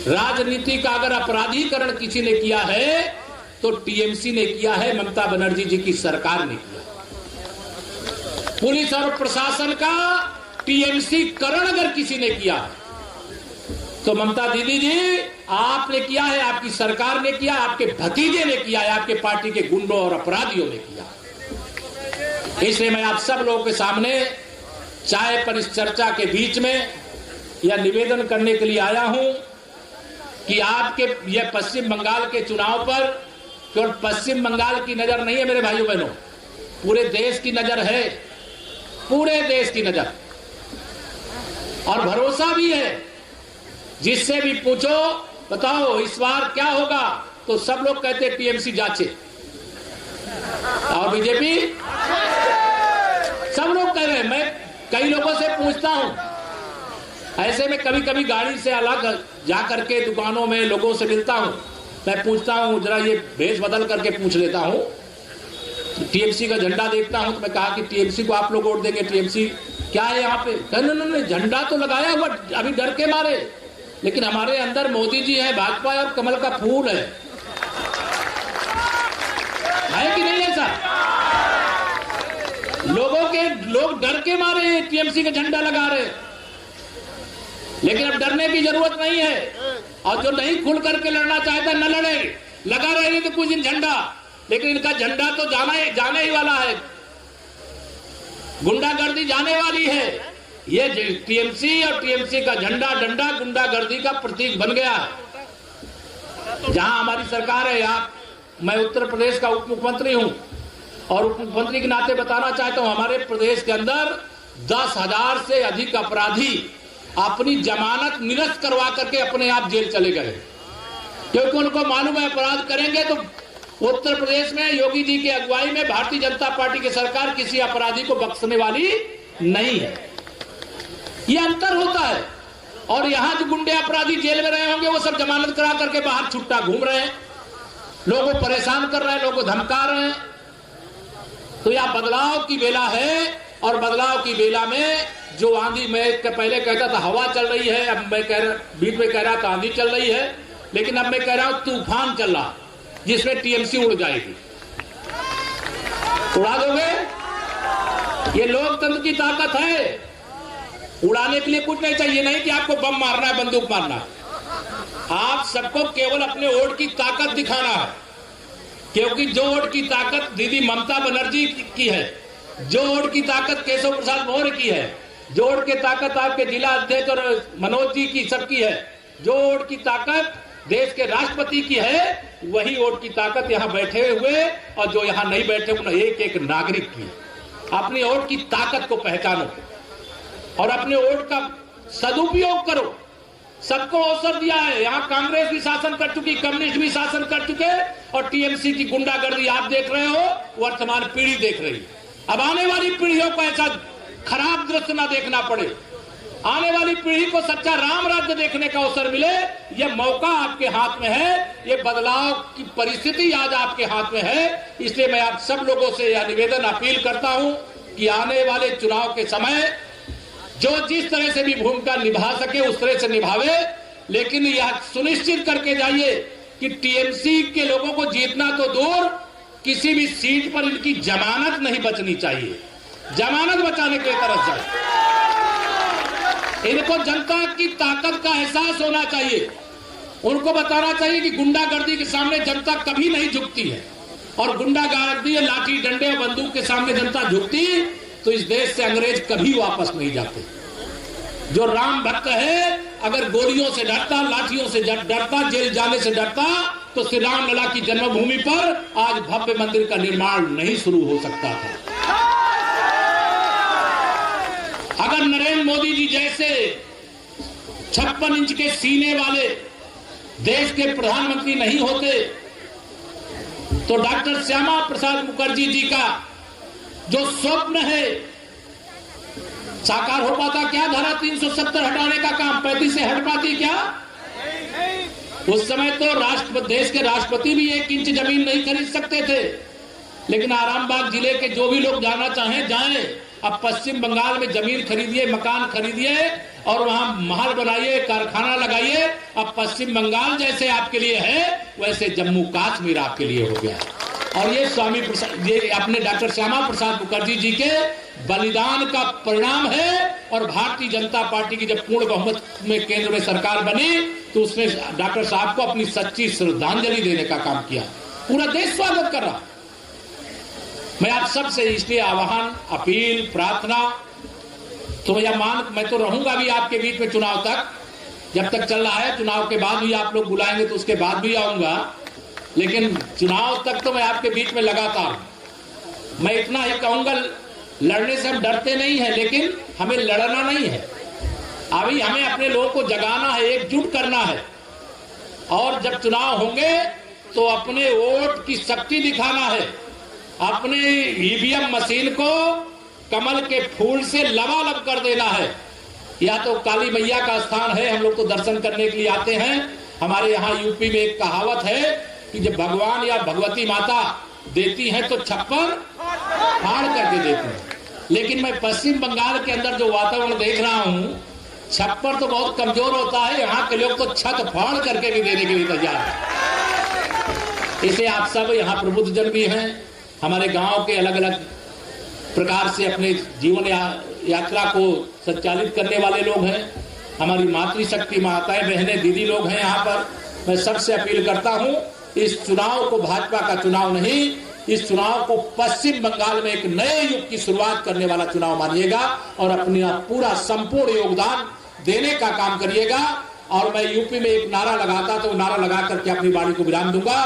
राजनीति का अगर अपराधीकरण किसी ने किया है तो टीएमसी ने किया है, ममता बनर्जी जी की सरकार ने किया। पुलिस और प्रशासन का टीएमसी करण अगर किसी ने किया तो ममता दीदी जी आपने किया है, आपकी सरकार ने किया, आपके भतीजे ने किया है, आपके पार्टी के गुंडों और अपराधियों ने किया। इसलिए मैं आप सब लोगों के सामने चाय पर इस चर्चा के बीच में यह निवेदन करने के लिए आया हूं कि आपके यह पश्चिम बंगाल के चुनाव पर केवल पश्चिम बंगाल की नजर नहीं है मेरे भाइयों बहनों, पूरे देश की नजर है, पूरे देश की नजर। और भरोसा भी है, जिससे भी पूछो बताओ इस बार क्या होगा, तो सब लोग कहते हैं टीएमसी जांचे और बीजेपी, सब लोग कह रहे हैं। मैं कई लोगों से पूछता हूं, ऐसे में कभी कभी गाड़ी से अलग जा करके दुकानों में लोगों से मिलता हूं, मैं पूछता हूं, जरा ये भेष बदल करके पूछ लेता हूं, टीएमसी का झंडा देखता हूं तो मैं कहा कि टीएमसी को आप लोग वोट देंगे, टीएमसी क्या है यहाँ पे? नहीं, झंडा तो लगाया हुआ, अभी डर के मारे, लेकिन हमारे अंदर मोदी जी है, भाजपा और कमल का फूल है कि नहीं ऐसा? लोग डर के मारे टीएमसी का झंडा लगा रहे, लेकिन अब डरने की जरूरत नहीं है। और जो नहीं खुल करके लड़ना चाहता न लड़े, लगा रहेंगे तो कुछ दिन झंडा, लेकिन इनका झंडा तो जाने ही वाला है, गुंडागर्दी जाने वाली है। ये टीएमसी और टीएमसी का झंडा डंडा गुंडागर्दी का प्रतीक बन गया है। जहां हमारी सरकार है, मैं उत्तर प्रदेश का उप मुख्यमंत्री हूं और उप मुख्यमंत्री के नाते बताना चाहता हूं, हमारे प्रदेश के अंदर 10,000 से अधिक अपराधी अपनी जमानत निरस्त करवा करके अपने आप जेल चले गए, क्योंकि उनको मालूम है अपराध करेंगे तो उत्तर प्रदेश में योगी जी की अगुवाई में भारतीय जनता पार्टी की सरकार किसी अपराधी को बख्शने वाली नहीं है। ये अंतर होता है। और यहां जो गुंडे अपराधी जेल में रहे होंगे वो सब जमानत करा करके बाहर छुट्टा घूम रहे हैं, लोगों को परेशान कर रहे हैं, लोगों को धमका रहे हैं। तो यह बदलाव की बेला है, और बदलाव की बेला में जो आंधी, मैं पहले कहता था हवा चल रही है, अब मैं बीच में कह रहा था आंधी चल रही है, लेकिन अब मैं कह रहा हूं तूफान चल रहा, जिसमें टीएमसी उड़ जाएगी। उड़ा दोगे? ये लोकतंत्र की ताकत है। उड़ाने के लिए कुछ नहीं चाहिए, नहीं कि आपको बम मारना है, बंदूक मारना है। आप सबको केवल अपने वोट की ताकत दिखाना है, क्योंकि जो वोट की ताकत दीदी ममता बनर्जी की है, जो वोट की ताकत केशव प्रसाद मौर्य की है, जो वोट की ताकत आपके जिला अध्यक्ष और मनोज जी की सबकी है, जो वोट की ताकत देश के राष्ट्रपति की है, वही वोट की ताकत यहाँ बैठे हुए और जो यहाँ नहीं बैठे उन एक एक नागरिक की। अपनी वोट की ताकत को पहचानो और अपने वोट का सदुपयोग करो। सबको अवसर दिया है, यहाँ कांग्रेस भी शासन कर चुकी, कम्युनिस्ट भी शासन कर चुके, और टीएमसी की गुंडागर्दी आप देख रहे हो, वर्तमान पीढ़ी देख रही। अब आने वाली पीढ़ियों को ऐसा खराब दृश्य ना देखना पड़े, आने वाली पीढ़ी को सच्चा राम राज्य देखने का अवसर मिले, यह मौका आपके हाथ में है, ये बदलाव की परिस्थिति आज आपके हाथ में है। इसलिए मैं आप सब लोगों से यह निवेदन अपील करता हूं कि आने वाले चुनाव के समय जो जिस तरह से भी भूमिका निभा सके उस तरह से निभावे, लेकिन यह सुनिश्चित करके जाइए कि टीएमसी के लोगों को जीतना तो दूर, किसी भी सीट पर इनकी जमानत नहीं बचनी चाहिए। जमानत बचाने के लिए तरस जाए। इनको जनता की ताकत का एहसास होना चाहिए। उनको बताना चाहिए कि गुंडागर्दी के सामने जनता कभी नहीं झुकती है, और गुंडागर्दी, लाठी डंडे और बंदूक के सामने जनता झुकती तो इस देश से अंग्रेज कभी वापस नहीं जाते। जो राम भक्त है, अगर गोलियों से डरता, लाठियों से डरता, जेल जाने से डरता, तो श्री राम लला की जन्मभूमि पर आज भव्य मंदिर का निर्माण नहीं शुरू हो सकता था। अगर नरेंद्र मोदी जी जैसे 56 इंच के सीने वाले देश के प्रधानमंत्री नहीं होते, तो डॉक्टर श्यामा प्रसाद मुखर्जी जी का जो स्वप्न है साकार हो पाता क्या? धारा 370 हटाने का काम 35 से हट पाती क्या? उस समय तो देश के राष्ट्रपति भी 1 इंच जमीन नहीं खरीद सकते थे, लेकिन आरामबाग जिले के जो भी लोग जाना चाहें जाएं। अब पश्चिम बंगाल में जमीन खरीदिए, मकान खरीदिए और वहां महल बनाइए, कारखाना लगाइए। अब पश्चिम बंगाल जैसे आपके लिए है, वैसे जम्मू कश्मीर आपके लिए हो गया। और ये स्वामी प्रसाद, ये अपने डॉक्टर श्यामा प्रसाद मुखर्जी जी के बलिदान का परिणाम है। और भारतीय जनता पार्टी की जब पूर्ण बहुमत में केंद्र में सरकार बनी, तो उसने डॉक्टर साहब को अपनी सच्ची श्रद्धांजलि देने का काम किया। पूरा देश स्वागत कर रहा। मैं आप सबसे इसलिए आह्वान, अपील, प्रार्थना, तो मैं तो रहूंगा भी आपके बीच में चुनाव तक, जब तक चल रहा है। चुनाव के बाद भी आप लोग बुलाएंगे तो उसके बाद भी आऊंगा, लेकिन चुनाव तक तो मैं आपके बीच में लगातार। मैं इतना ही कहूंगा, लड़ने से हम डरते नहीं है, लेकिन हमें लड़ना नहीं है। अभी हमें अपने लोगों को जगाना है, एकजुट करना है, और जब चुनाव होंगे तो अपने वोट की शक्ति दिखाना है। अपने ईवीएम मशीन को कमल के फूल से लबालब कर देना है। या तो काली मैया का स्थान है, हम लोग तो दर्शन करने के लिए आते हैं, हमारे यहाँ यूपी में एक कहावत है कि जब भगवान या भगवती माता देती हैं तो छप्पर फाड़ करके देती हैं, लेकिन मैं पश्चिम बंगाल के अंदर जो वातावरण देख रहा हूँ, छप्पर तो बहुत कमजोर होता है, यहाँ के लोग तो छत फाड़ करके भी देने के लिए तैयार है। इसे आप सब यहाँ प्रबुद्ध जन भी हैं, हमारे गांव के अलग अलग प्रकार से अपने जीवन यात्रा को संचालित करने वाले लोग हैं, हमारी मातृशक्ति माताएं बहनें दीदी लोग हैं यहाँ पर। मैं सबसे अपील करता हूँ, इस चुनाव को भाजपा का चुनाव नहीं, इस चुनाव को पश्चिम बंगाल में एक नए युग की शुरुआत करने वाला चुनाव मानिएगा और अपना पूरा संपूर्ण योगदान देने का काम करिएगा। और मैं यूपी में एक नारा लगाता तो नारा लगा करके अपनी वाणी को विराम दूंगा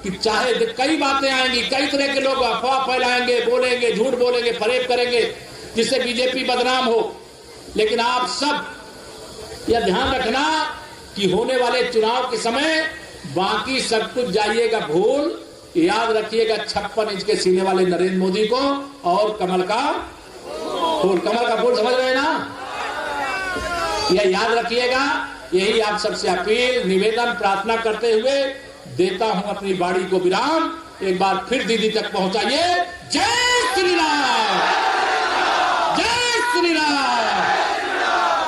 कि चाहे कई बातें आएंगी, कई तरह के लोग अफवाह फैलाएंगे, बोलेंगे, झूठ बोलेंगे, फरेब करेंगे, जिससे बीजेपी बदनाम हो, लेकिन आप सब यह ध्यान रखना कि होने वाले चुनाव के समय बाकी सब कुछ जाइएगा भूल, याद रखिएगा 56 इंच के सीने वाले नरेंद्र मोदी को और कमल का फूल। कमल का फूल समझ रहे हैं ना, यह याद रखिएगा। यही आप सबसे अपील, निवेदन, प्रार्थना करते हुए देता हूं अपनी वाणी को विराम। एक बार फिर दीदी तक पहुंचाइए। जय श्री राम, जय श्री राम,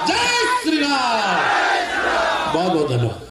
जय श्री राम। बहुत बहुत धन्यवाद।